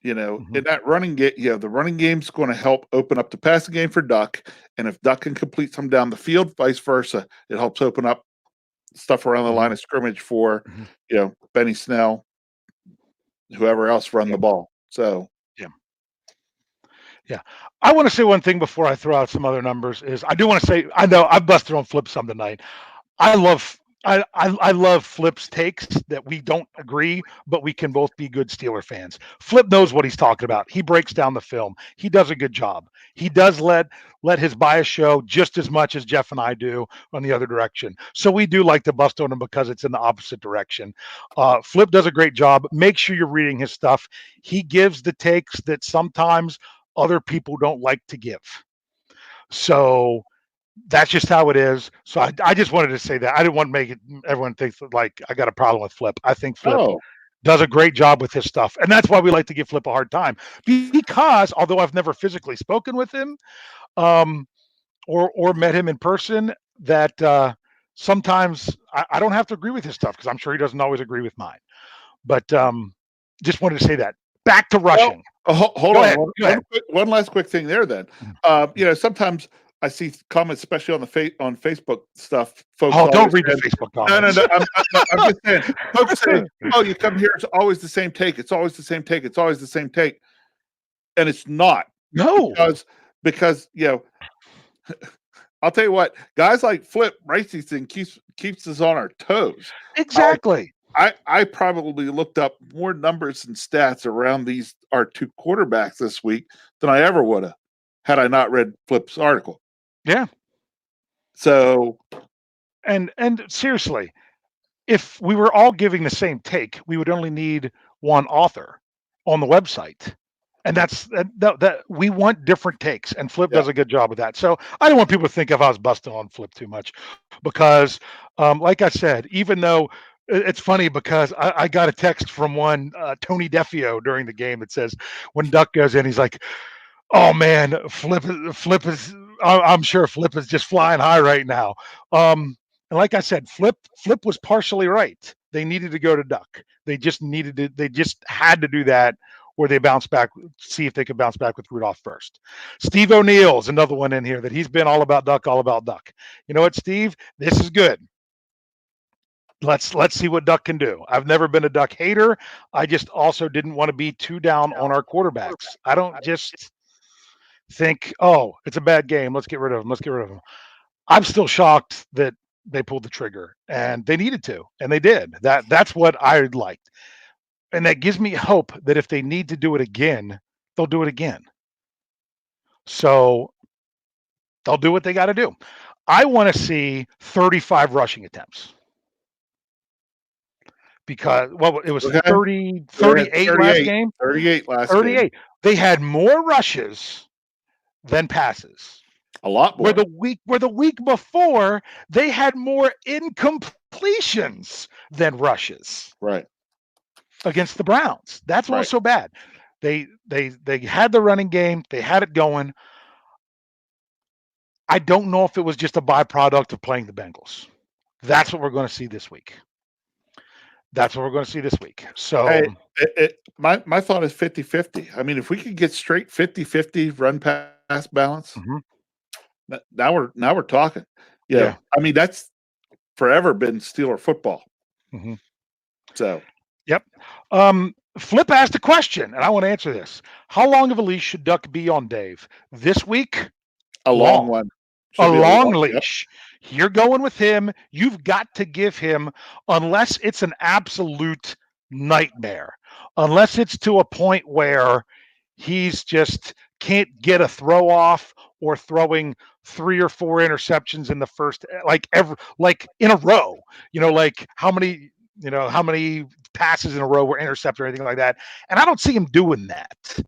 In that running game, the running game's going to help open up the passing game for Duck. And if Duck can complete some down the field, vice versa, it helps open up stuff around the line of scrimmage for, Benny Snell, whoever else run the ball. So
yeah. Yeah. I want to say one thing before I throw out some other numbers is I do want to say I know I busted on Flip some tonight. I love I love Flip's takes that we don't agree, but we can both be good Steeler fans. Flip knows what he's talking about. He breaks down the film. He does a good job. He does let his bias show just as much as Jeff and I do on the other direction. So we do like to bust on him because it's in the opposite direction. Flip does a great job. Make sure you're reading his stuff. He gives the takes that sometimes other people don't like to give. So that's just how it is. So I just wanted to say that. I didn't want to make it everyone thinks like I got a problem with Flip. I think Flip does a great job with his stuff. And that's why we like to give Flip a hard time. Because although I've never physically spoken with him, or met him in person, that sometimes I don't have to agree with his stuff because I'm sure he doesn't always agree with mine. But just wanted to say that. Back to rushing.
Hold on. One last quick thing there then. Sometimes I see comments, especially on Facebook stuff. Folks
don't read the Facebook comments.
No. I'm just saying. Folks say, "Oh, you come here, it's always the same take. It's always the same take. It's always the same take," and it's not.
No,
because I'll tell you what, guys like Flip writes these things, keeps us on our toes.
Exactly.
I probably looked up more numbers and stats around our two quarterbacks this week than I ever would have had I not read Flip's article.
Yeah.
So,
and seriously, if we were all giving the same take, we would only need one author on the website. And that's that we want different takes, and Flip does a good job with that. So I don't want people to think if I was busting on Flip too much, because like I said, even though it's funny because I got a text from one Tony Defio during the game that says when Duck goes in, he's like, "Oh man, Flip is. I'm sure Flip is just flying high right now." And like I said, Flip was partially right. They needed to go to Duck. They just had to do that, where they bounce back, see if they could bounce back with Rudolph first. Steve O'Neill's another one in here that he's been all about Duck. You know what, Steve? This is good. Let's see what Duck can do. I've never been a Duck hater. I just also didn't want to be too down on our quarterbacks. I don't just think, oh, it's a bad game. Let's get rid of him. I'm still shocked that they pulled the trigger, and they needed to, and they did. That's what I liked. And that gives me hope that if they need to do it again, they'll do it again. So they'll do what they got to do. I want to see 35 rushing attempts. Because, it was 38 last game.
38 last game.
They had more rushes than passes.
A lot more.
Where the week before, they had more incompletions than rushes.
Right.
Against the Browns. That's what was so bad. They had the running game. They had it going. I don't know if it was just a byproduct of playing the Bengals. That's what we're going to see this week. So
hey, my thought is 50-50. I mean, if we could get straight 50-50 run pass balance, now we're talking. Yeah. I mean, that's forever been Steeler football.
Mm-hmm.
So
yep. Flip asked a question, and I want to answer this. How long of a leash should Duck be on Dave? This week?
A long one.
A long leash. Yep. You're going with him. You've got to give him, unless it's an absolute nightmare, unless it's to a point where he's just can't get a throw off or throwing 3 or 4 interceptions in the first, like in a row, like how many passes in a row were intercepted or anything like that. And I don't see him doing that.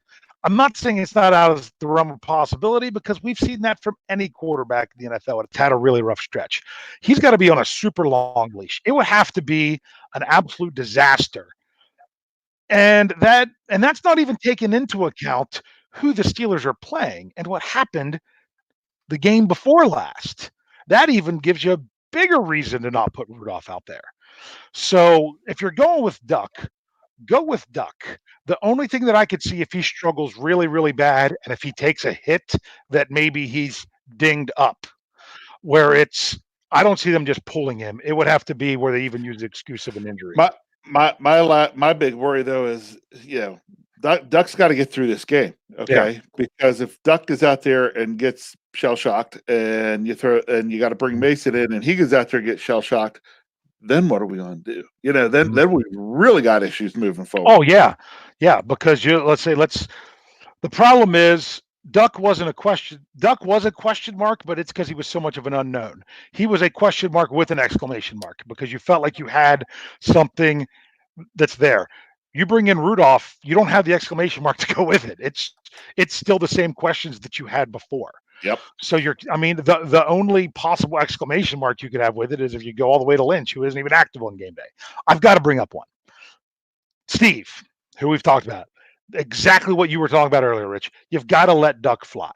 I'm not saying it's not out of the realm of possibility, because we've seen that from any quarterback in the NFL that's had a really rough stretch. He's got to be on a super long leash. It would have to be an absolute disaster. And that's not even taking into account who the Steelers are playing and what happened the game before last. That even gives you a bigger reason to not put Rudolph out there. So if you're going with Duck, go with Duck. The only thing that I could see if he struggles really, really bad, and if he takes a hit that maybe he's dinged up, where I don't see them just pulling him. It would have to be where they even use the excuse of an injury.
My big worry though is, Duck's got to get through this game, okay? Because if Duck is out there and gets shell shocked, and you got to bring Mason in, and he goes out there and gets shell shocked, then what are we going to do? Then we really got issues moving forward.
Oh yeah, because the problem is Duck was a question mark, but it's because he was so much of an unknown. He was a question mark with an exclamation mark because you felt like you had something that's there. You bring in Rudolph, you don't have the exclamation mark to go with it. It's still the same questions that you had before.
Yep.
So the only possible exclamation mark you could have with it is if you go all the way to Lynch, who isn't even active on game day. I've got to bring up one. Steve, who we've talked about. Exactly what you were talking about earlier, Rich. You've got to let Duck fly.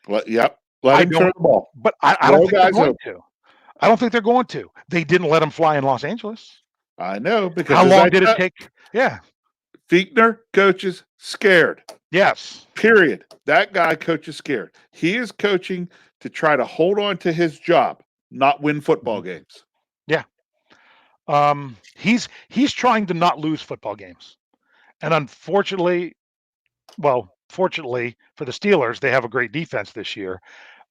Yep. Let him throw the ball.
But I don't think they're going to. I don't think they're going to. They didn't let him fly in Los Angeles.
I know, because
how long did it take? Yeah.
Fichtner coaches scared.
Yes.
Period. That guy coaches scared. He is coaching to try to hold on to his job, not win football games.
Yeah. He's trying to not lose football games. And fortunately for the Steelers, they have a great defense this year.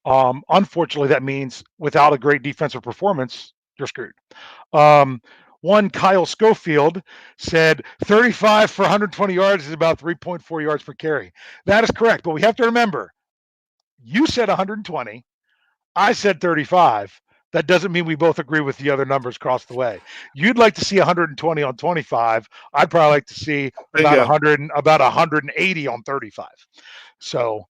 Unfortunately, that means without a great defensive performance, you're screwed. One Kyle Schofield said 35 for 120 yards is about 3.4 yards per carry. That is correct, but we have to remember, you said 120, I said 35. That doesn't mean we both agree with the other numbers across the way. You'd like to see 120 on 25. I'd probably like to see about 180 on 35. So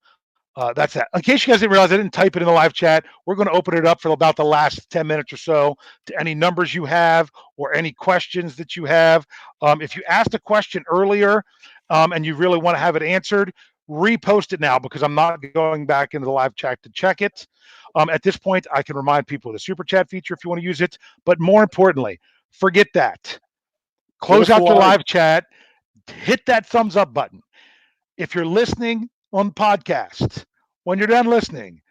that's that. In case you guys didn't realize, I didn't type it in the live chat. We're going to open it up for about the last 10 minutes or so to any numbers you have or any questions that you have. If you asked a question earlier and you really want to have it answered, repost it now because I'm not going back into the live chat to check it. At this point, I can remind people of the super chat feature if you want to use it. But more importantly, forget that. Close out your live chat. Hit that thumbs up button. If you're listening on the podcast, when you're done listening,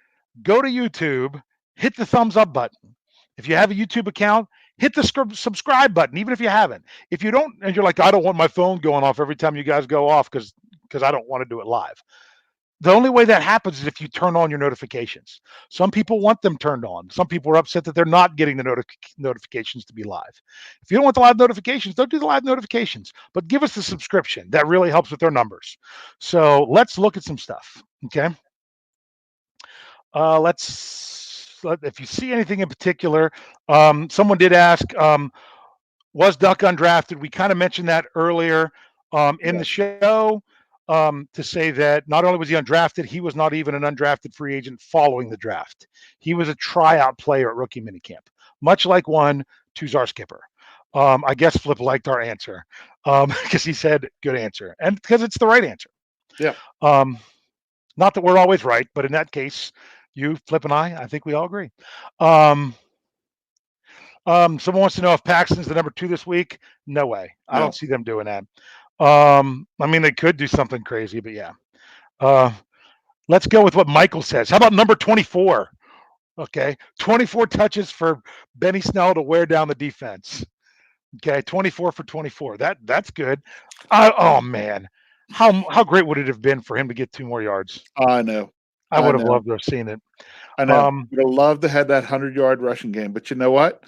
go to YouTube, hit the thumbs up button. If you have a YouTube account, hit the subscribe button, even if you haven't. If you don't, and you're like, I don't want my phone going off every time you guys go off because I don't want to do it live. The only way that happens is if you turn on your notifications. Some people want them turned on. Some people are upset that they're not getting the notifications to be live. If you don't want the live notifications, don't do the live notifications, but give us the subscription. That really helps with their numbers. So let's look at some stuff, okay? If you see anything in particular, someone did ask, was Duck undrafted? We kind of mentioned that earlier in the show. To say that not only was he undrafted, he was not even an undrafted free agent following the draft. He was a tryout player at rookie minicamp, much like one Tuzar Skipper. I guess Flip liked our answer because he said good answer and because it's the right answer.
Yeah.
Not that we're always right, but in that case, you, Flip, and I think we all agree. Someone wants to know if Paxton's the number 2 this week. No way. I don't see them doing that. I mean, they could do something crazy, but yeah. Let's go with what Michael says. How about number 24? Okay. 24 touches for Benny Snell to wear down the defense. Okay. 24 for 24. That's good. Oh man. How great would it have been for him to get 2 more yards?
I know.
I would have loved to have seen it.
I know. Would have loved to have that 100-yard rushing game, but you know what?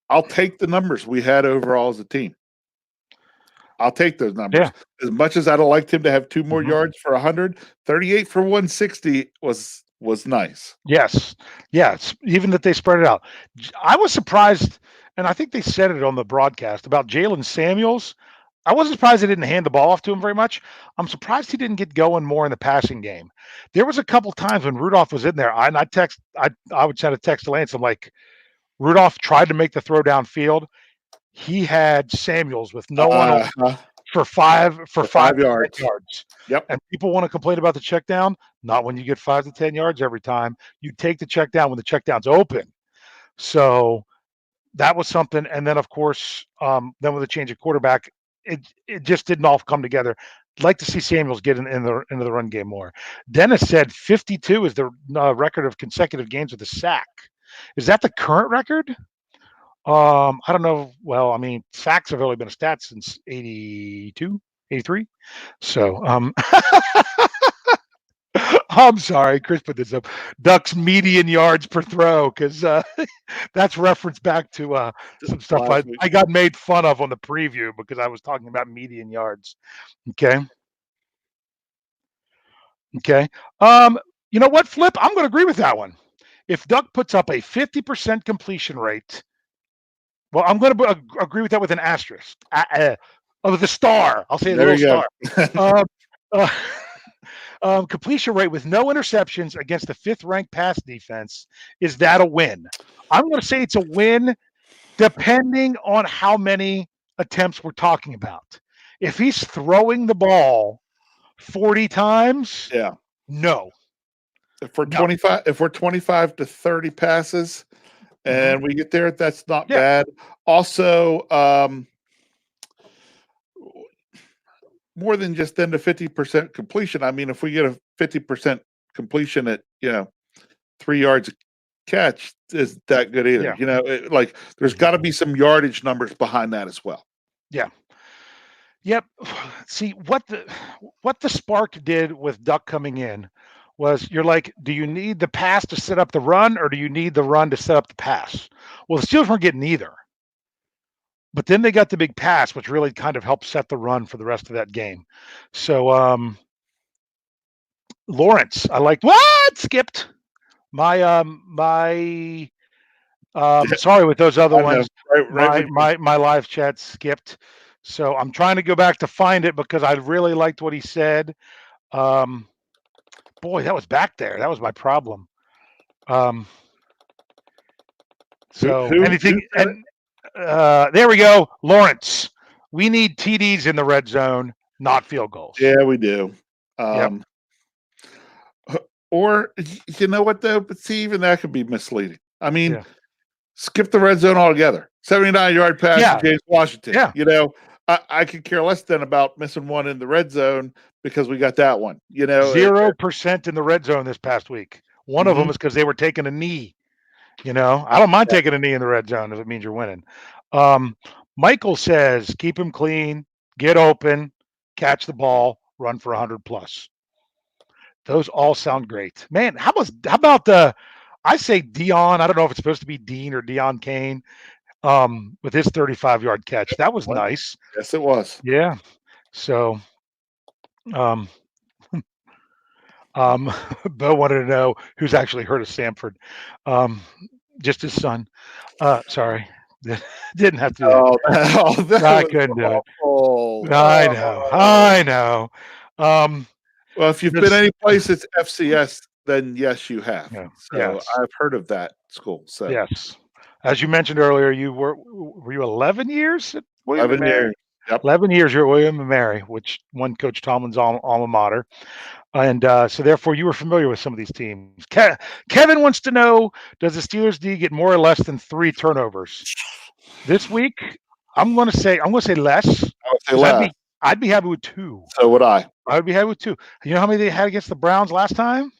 I'll take the numbers we had overall as a team. I'll take those numbers.
Yeah.
As much as I'd have liked him to have 2 more yards for 100, 38 for 160 was nice.
Yes. Yes. Even that they spread it out. I was surprised, and I think they said it on the broadcast about Jalen Samuels. I wasn't surprised they didn't hand the ball off to him very much. I'm surprised he didn't get going more in the passing game. There was a couple times when Rudolph was in there. I would send a text to Lance. I'm like, Rudolph tried to make the throw downfield. He had Samuels with no one for 5 yards.
Yep.
And people want to complain about the check down. Not when you get 5 to 10 yards every time. You take the check down when the check down's open. So that was something. And then, of course, then with the change of quarterback, it just didn't all come together. I'd like to see Samuels get into the run game more. Dennis said 52 is the record of consecutive games with a sack. Is that the current record? I don't know. Well, I mean, sacks have only been a stat since 82. 83. So, I'm sorry, Chris put this up. Duck's median yards per throw, because that's reference back to some stuff
last week.
I got made fun of on the preview because I was talking about median yards. Okay. Okay. You know what, Flip? I'm going to agree with that one. If Duck puts up a 50% completion rate, well, I'm going to agree with that with an asterisk. With a star. I'll say a
There
little
you go.
star. Completion rate with no interceptions against the 5th-ranked pass defense, is that a win? I'm going to say it's a win depending on how many attempts we're talking about. If he's throwing the ball 40 times,
Yeah.
no.
If we're 25 to 30 passes and we get there, that's not bad. Also, more than just then the 50% completion. I mean, if we get a 50% completion at 3 yards a catch, is that good either?
Yeah.
There's got to be some yardage numbers behind that as well.
Yeah. Yep. See, what the spark did with Duck coming in was, you're like, do you need the pass to set up the run, or do you need the run to set up the pass? Well, the Steelers weren't getting either. But then they got the big pass, which really kind of helped set the run for the rest of that game. So Lawrence, I liked what skipped my sorry with those other ones. My live chat skipped. So I'm trying to go back to find it because I really liked what he said. Boy, that was back there. That was my problem. Anything and there we go. Lawrence, we need TDs in the red zone, not field goals.
Yeah, we do.
Yep.
Or you know what though? But see, even that could be misleading. I mean, skip the red zone altogether. 79-yard pass to James Washington.
Yeah.
I could care less than about missing one in the red zone because we got that one.
0% in the red zone this past week. One of them is because they were taking a knee. I don't mind taking a knee in the red zone if it means you're winning. Michael says, keep him clean, get open, catch the ball, run for 100 plus. Those all sound great, man. How about I say Dion? I don't know if it's supposed to be Dean or Dion Kane, with his 35-yard catch. That was nice.
Yes, it was.
Yeah. So, Bo wanted to know who's actually heard of Samford. Just his son. Sorry. Didn't have to do that. I couldn't do it. I know.
Well, if you've been any place it's FCS, then yes, you have.
Yeah.
So
Yes.
I've heard of that school. So
yes, as you mentioned earlier, were you 11 years at William
11 years. Yep.
11 years you're at William and Mary, which won Coach Tomlin's alma mater. And so therefore you were familiar with some of these teams. Kevin wants to know, does the Steelers D get more or less than 3 turnovers this week? I'm going to say less.
I would say less.
I'd be happy with 2.
So would I.
I'd be happy with 2. You know how many they had against the Browns last time?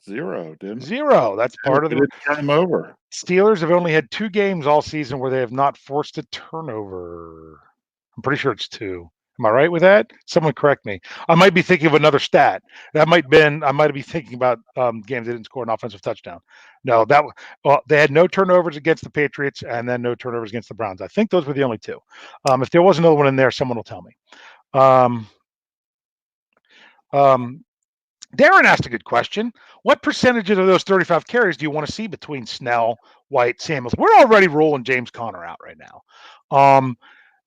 0, dude.
0. That's part of the
turn them over.
Steelers have only had 2 games all season where they have not forced a turnover. I'm pretty sure it's 2. Am I right with that? Someone correct me. I might be thinking of another stat. I might be thinking about games they didn't score an offensive touchdown. No, they had no turnovers against the Patriots and then no turnovers against the Browns. I think those were the only 2. If there was another one in there, someone will tell me. Darren asked a good question. What percentages of those 35 carries do you want to see between Snell, White, Samuels? We're already rolling James Conner out right now.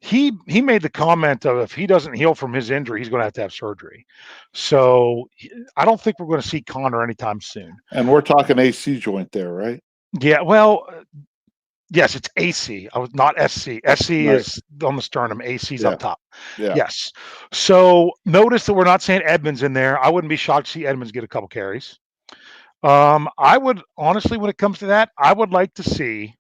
He made the comment of if he doesn't heal from his injury, he's going to have surgery. So I don't think we're going to see Conner anytime soon.
And we're talking AC joint there, right?
Yeah, well, yes, it's AC. I was not SC. SC is on the sternum. AC's up top.
Yeah.
Yes. So notice that we're not saying Edmonds in there. I wouldn't be shocked to see Edmonds get a couple carries. I would honestly, when it comes to that, I would like to see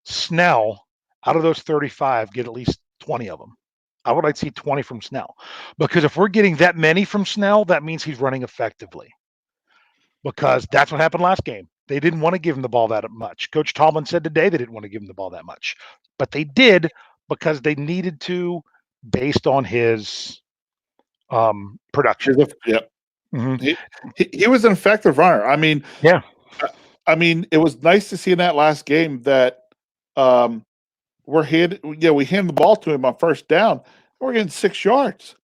Snell out of those 35 get at least 20 of them. I would like to see 20 from Snell, because if we're getting that many from Snell, that means he's running effectively, because that's what happened last game. They didn't want to give him the ball that much. Coach Tomlin said today they didn't want to give him the ball that much, but they did because they needed to, based on his production.
Yep.
Mm-hmm.
He was an effective runner. I mean,
yeah.
It was nice to see in that last game that we handed the ball to him on first down. We're getting 6 yards.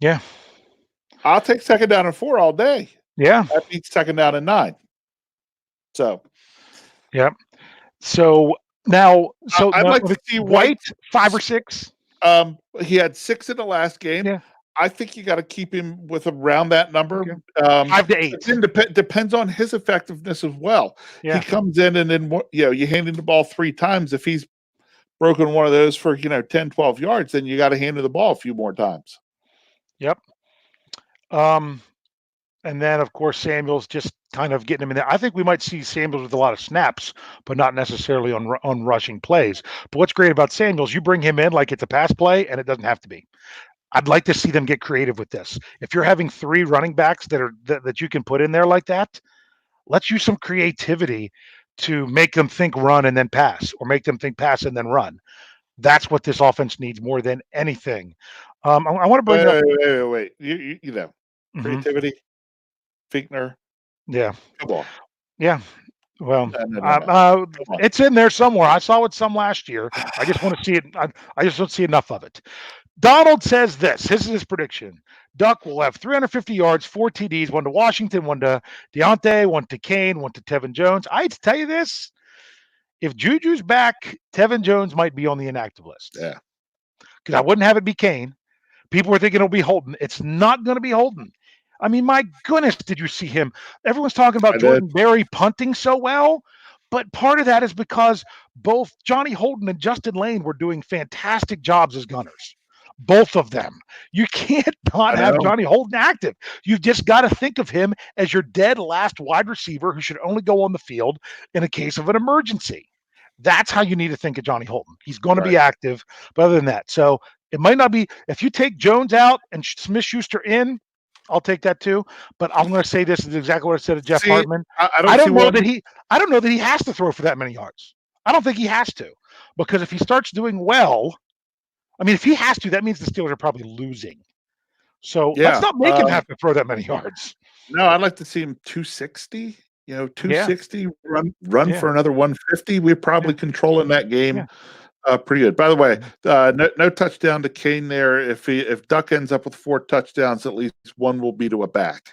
Yeah.
I'll take second down and 4 all day.
Yeah.
That beats second down and 9. So,
yeah. So now,
I'd like to see White
5 or 6.
He had 6 in the last game.
Yeah.
I think you got to keep him with around that number.
Okay.
5
to 8.
It depends on his effectiveness as well.
Yeah.
He comes in and then you hand him the ball 3 times. If he's broken one of those for 10, 12 yards, then you got to hand him the ball a few more times.
Yep. And then of course Samuel's just kind of getting him in there. I think we might see Samuels with a lot of snaps, but not necessarily on rushing plays. But what's great about Samuels, you bring him in like it's a pass play, and it doesn't have to be. I'd like to see them get creative with this. If you're having 3 running backs that you can put in there like that, let's use some creativity to make them think run and then pass, or make them think pass and then run. That's what this offense needs more than anything. I want to bring up.
Wait. Creativity, Fichtner.
Yeah.
Come on.
Yeah. Well,
No.
it's in there somewhere. I saw it some last year. I just want to see it. I just don't see enough of it. Donald says this. This is his prediction. Duck will have 350 yards, 4 TDs, 1 to Washington, 1 to Deontay, 1 to Kane, 1 to Tevin Jones. I hate to tell you this. If Juju's back, Tevin Jones might be on the inactive list.
Yeah.
Because I wouldn't have it be Kane. People were thinking it'll be Holton. It's not going to be Holton. I mean, my goodness, did you see him? Everyone's talking about Jordan Berry punting so well, but part of that is because both Johnny Holton and Justin Lane were doing fantastic jobs as gunners. Both of them. You can't not have Johnny Holton active. You've just got to think of him as your dead last wide receiver who should only go on the field in a case of an emergency. That's how you need to think of Johnny Holton. He's going to be active, but other than that. So it might not be, if you take Jones out and Smith-Schuster in, I'll take that too. But I'm going to say this is exactly what I said to Jeff Hartman. I don't know that he has to throw for that many yards. I don't think he has to, because if he starts doing well, I mean, if he has to, that means the Steelers are probably losing. So let's not make him have to throw that many yards.
No, I'd like to see him 260. 260 run for another 150. We're probably controlling that game pretty good. By the way, no touchdown to Kane there. If Duck ends up with 4 touchdowns, at least 1 will be to a back.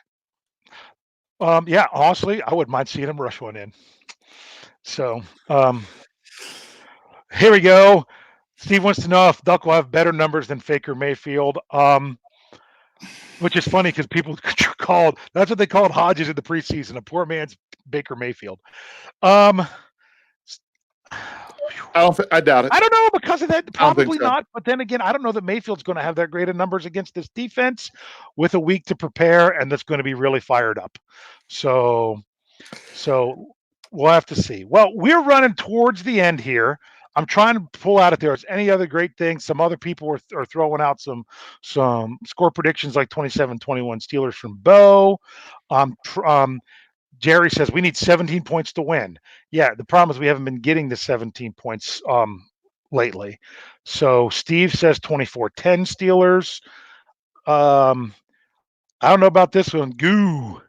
Honestly, I wouldn't mind seeing him rush 1 in. So here we go. Steve wants to know if Duck will have better numbers than Faker Mayfield, which is funny because people that's what they called Hodges in the preseason, a poor man's Baker Mayfield.
I doubt it.
I don't know because of that. Probably not. But then again, I don't know that Mayfield's going to have that great of numbers against this defense with a week to prepare, and that's going to be really fired up. So we'll have to see. Well, we're running towards the end here. I'm trying to pull out if there's any other great things. Some other people are throwing out some score predictions like 27-21 Steelers from Bo. Jerry says we need 17 points to win. Yeah, the problem is we haven't been getting the 17 points lately. So Steve says 24-10 Steelers. I don't know about this one. 31-28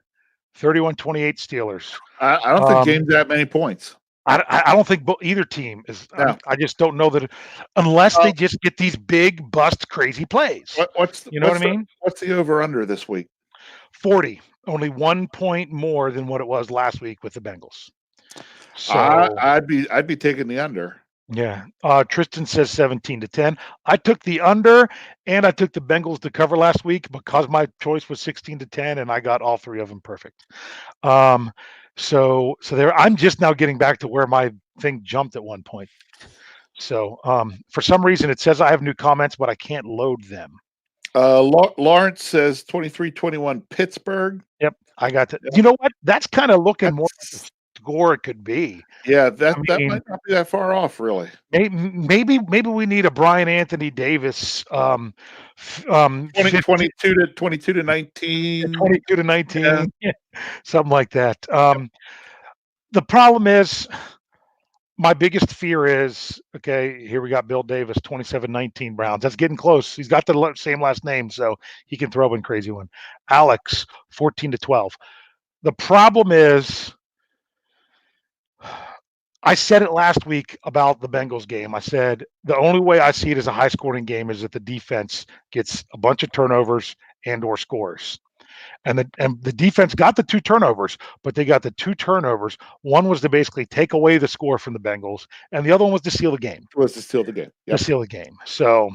Steelers.
I don't think game's that many points.
I don't think either team is. Yeah. I just don't know that unless they just get these big bust crazy plays.
What I mean? What's the over under this week?
40. Only 1 point more than what it was last week with the Bengals. So
I'd be taking the under.
Yeah. Tristan says 17-10. I took the under and I took the Bengals to cover last week because my choice was 16-10 and I got all 3 of them perfect. So there, I'm just now getting back to where my thing jumped at one point. So for some reason it says I have new comments, but I can't load them.
Lawrence says 23-21 Pittsburgh.
Yep, I got that. Yep. You know what? That's kind of looking more like the score it could be.
Yeah, that might not be that far off, really.
Maybe we need a Brian Anthony Davis
22 to 19.
22 to 19. Yeah. Something like that. The problem is My biggest fear is, okay, here we got Bill Davis, 27-19 Browns. That's getting close. He's got the same last name, so he can throw in crazy one. Alex, 14-12. The problem is, I said it last week about the Bengals game. I said the only way I see it as a high scoring game is if the defense gets a bunch of turnovers and or scores. And the defense got the 2 turnovers, but they got the 2 turnovers. One was to basically take away the score from the Bengals, and the other one was to seal the game.
Was to steal the game.
To seal the game. So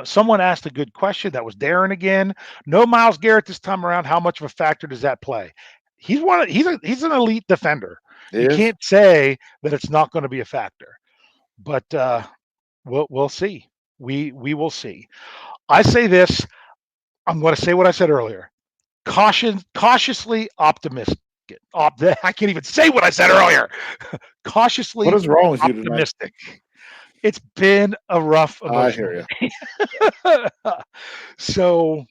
someone asked a good question. That was Darren again. No Myles Garrett this time around. How much of a factor does that play? He's an elite defender. You can't say that it's not going to be a factor, but we'll see. We will see. I say this. I'm going to say what I said earlier. Cautiously optimistic. I can't even say what I said earlier. Cautiously
What is wrong with
optimistic. You tonight? It's been a rough emotional.
I hear you.
So,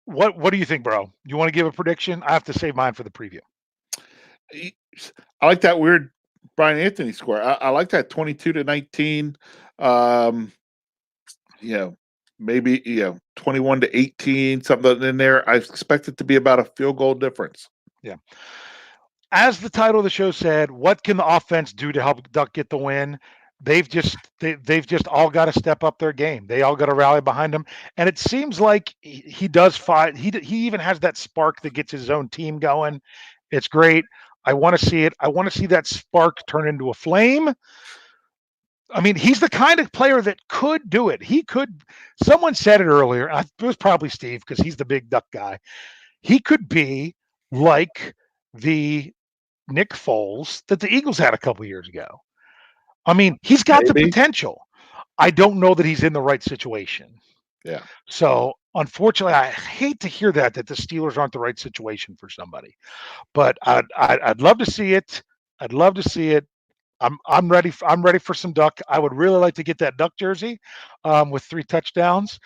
what do you think, bro? You want to give a prediction? I have to save mine for the preview.
I like that weird Brian Anthony score. I like that 22-19. Maybe 21-18, something in there. I expect it to be about a field goal difference.
Yeah. As the title of the show said, what can the offense do to help Duck get the win? They've just all got to step up their game. They all got to rally behind him, and it seems like he does fight. He even has that spark that gets his own team going. It's great. I want to see it. I want to see that spark turn into a flame. I mean, he's the kind of player that could do it. He could. Someone said it earlier. It was probably Steve because he's the big Duck guy. He could be like the Nick Foles that the Eagles had a couple years ago. I mean, he's got the potential. I don't know that he's in the right situation.
Yeah.
So, unfortunately, I hate to hear that the Steelers aren't the right situation for somebody. But I'd love to see it. I'd love to see it. I'm ready. I'm ready for some Duck. I would really like to get that Duck jersey with 3 touchdowns,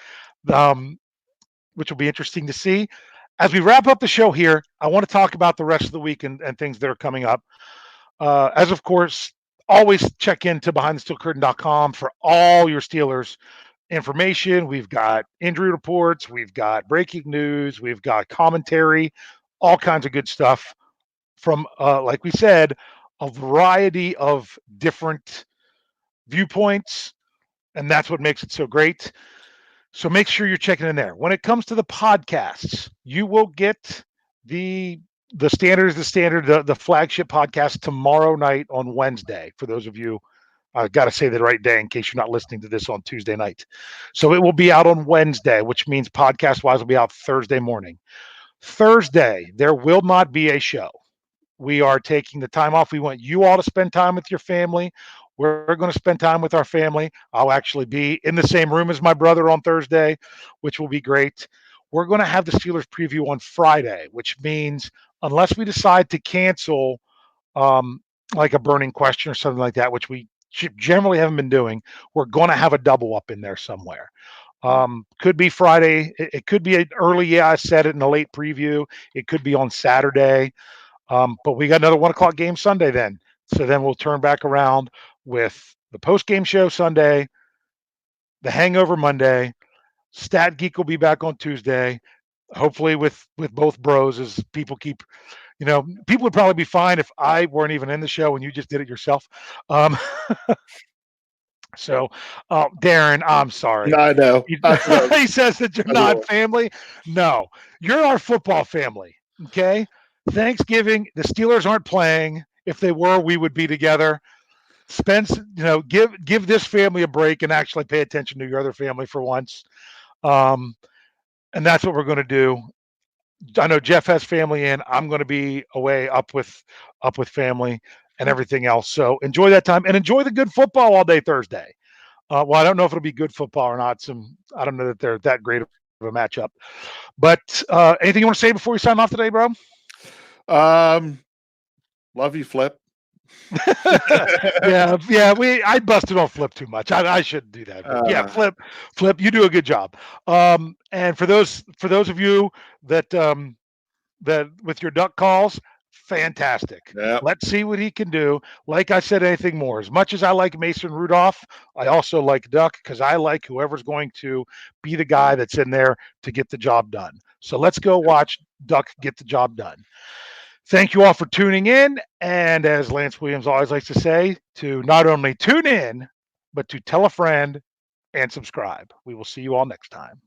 which will be interesting to see. As we wrap up the show here, I want to talk about the rest of the week and things that are coming up. As of course, always check into BehindTheSteelCurtain.com for all your Steelers information. We've got injury reports, we've got breaking news, we've got commentary, all kinds of good stuff from, like we said, a variety of different viewpoints, and that's what makes it so great. So make sure you're checking in there. When it comes to the podcasts, you will get the standard, the flagship podcast tomorrow night on Wednesday. For those of you, I got to say the right day in case you're not listening to this on Tuesday night. So it will be out on Wednesday, which means podcast-wise will be out Thursday morning. Thursday, there will not be a show. We are taking the time off. We want you all to spend time with your family. We're going to spend time with our family. I'll actually be in the same room as my brother on Thursday, which will be great. We're going to have the Steelers preview on Friday, which means unless we decide to cancel like a burning question or something like that, which we generally haven't been doing, we're going to have a double up in there somewhere. Could be Friday. It could be an early. Yeah, I said it in a late preview. It could be on Saturday. But we got another 1:00 game Sunday then. So then we'll turn back around with the post-game show Sunday, the hangover Monday. Stat Geek will be back on Tuesday, hopefully with both bros, as people keep, people would probably be fine if I weren't even in the show and you just did it yourself. So, Darren, I'm sorry.
No, I know.
He says that you're not family. No, you're our football family. Okay. Thanksgiving, the Steelers aren't playing. If they were, we would be together. Give this family a break and actually pay attention to your other family for once. And that's what we're going to do. I know Jeff has family in. I'm going to be away up with family and everything else. So enjoy that time and enjoy the good football all day Thursday. Well, I don't know if it'll be good football or not. I don't know that they're that great of a matchup. But anything you want to say before we sign off today, bro?
Love you, Flip.
yeah. I busted on Flip too much. I shouldn't do that. But yeah, Flip, you do a good job. And for those of you that with your duck calls, fantastic.
Yep.
Let's see what he can do. Like I said, anything more. As much as I like Mason Rudolph, I also like Duck because I like whoever's going to be the guy that's in there to get the job done. So let's go watch Duck get the job done. Thank you all for tuning in. And as Lance Williams always likes to say, to not only tune in, but to tell a friend and subscribe. We will see you all next time.